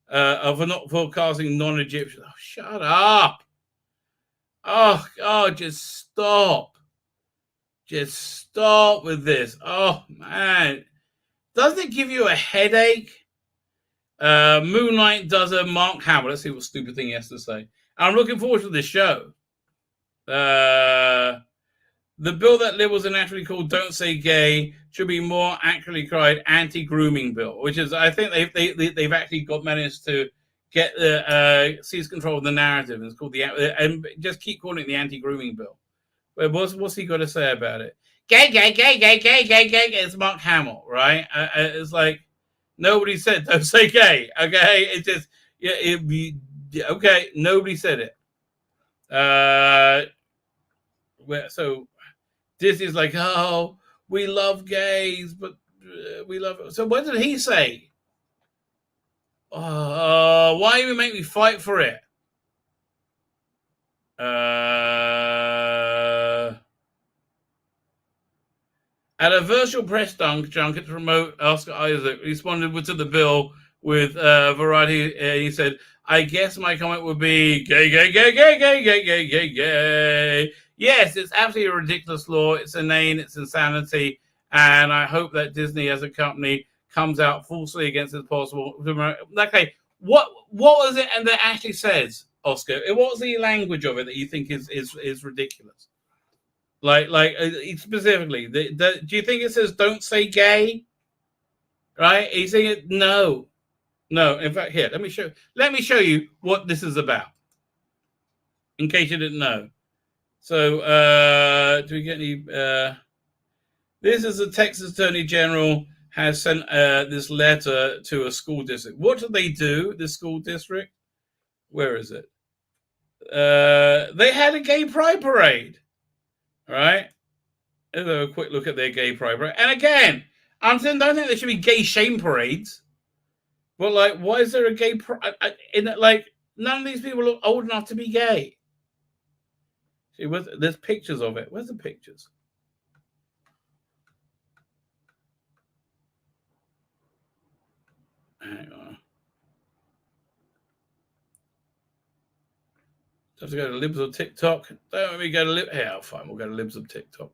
For casting non-Egyptians. Oh, shut up. Oh God, just stop. Just stop with this. Oh man. Doesn't it give you a headache? Moon Knight does a Mark Hamill. Let's see what stupid thing he has to say. I'm looking forward to this show. The bill that liberals are naturally called "Don't Say Gay" should be more accurately called "Anti-Grooming Bill," which is, I think they've actually managed to get seize control of the narrative. It's called and just keep calling it the Anti-Grooming Bill. But what's he got to say about it? Gay. It's Mark Hamill, right? It's like nobody said don't say gay. Okay, it's just okay. Nobody said it. So Disney's like, oh, we love gays, but we love it. So what did he say? Why even make me fight for it? At a virtual press junket to promote Oscar Isaac, responded to the bill with Variety. He said, I guess my comment would be gay, gay, gay, gay, gay, gay, gay, gay, gay. Yes, it's absolutely a ridiculous law. It's inane. It's insanity. And I hope that Disney as a company comes out falsely against it possible. Okay, what was it and that actually says, Oscar? What was the language of it that you think is ridiculous? Like specifically, do you think it says don't say gay? Right? He's saying it. No. In fact, here, let me show you what this is about. In case you didn't know. So, do we get any? This is the Texas Attorney General has sent this letter to a school district. What do they do? This school district? Where is it? They had a gay pride parade. Right? Let's have a quick look at their gay pride parade. And again, I don't think there should be gay shame parades. But like, why is there a gay pride? Like, none of these people look old enough to be gay. See, there's pictures of it. Where's the pictures? Hang on. Have to go to Libs of TikTok. Don't let me go to Libs. Hey, fine. We'll go to Libs of TikTok.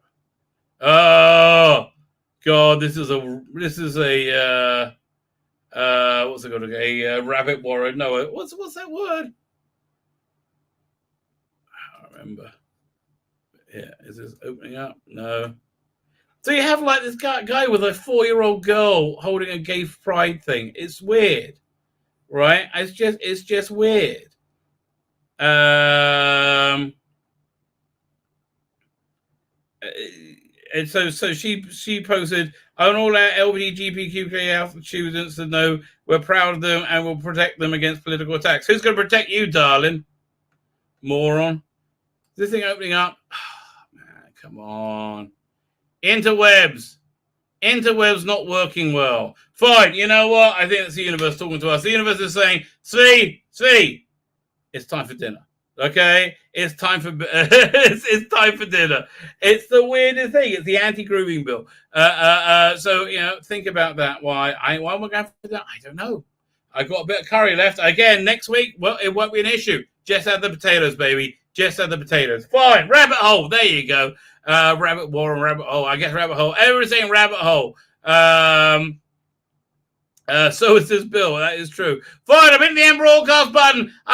Oh God, this is a what's it called? A rabbit warren. No, what's that word? I don't remember. Yeah, is this opening up? No. So you have like this guy with a 4-year-old girl holding a gay pride thing. It's weird, right? It's just weird. And so she posted, I want all our LGBTQIA students to know we're proud of them and will protect them against political attacks. Who's going to protect you, darling? Moron. Is this thing opening up? Oh, man, come on. Interwebs not working well. Fine, you know what? I think it's the universe talking to us. The universe is saying, Tzvi, it's time for dinner. Okay, it's time for it's time for dinner. It's the weirdest thing. It's the anti-grooming bill. So think about that. Why am I going for that? I don't know. I got a bit of curry left. Again, next week, well, it won't be an issue. Just add the potatoes, baby. Just add the potatoes. Fine. Rabbit hole. There you go. Rabbit warren, rabbit hole. I guess rabbit hole. Everything rabbit hole. So is this bill. That is true. Fine. I'm hitting the end broadcast button.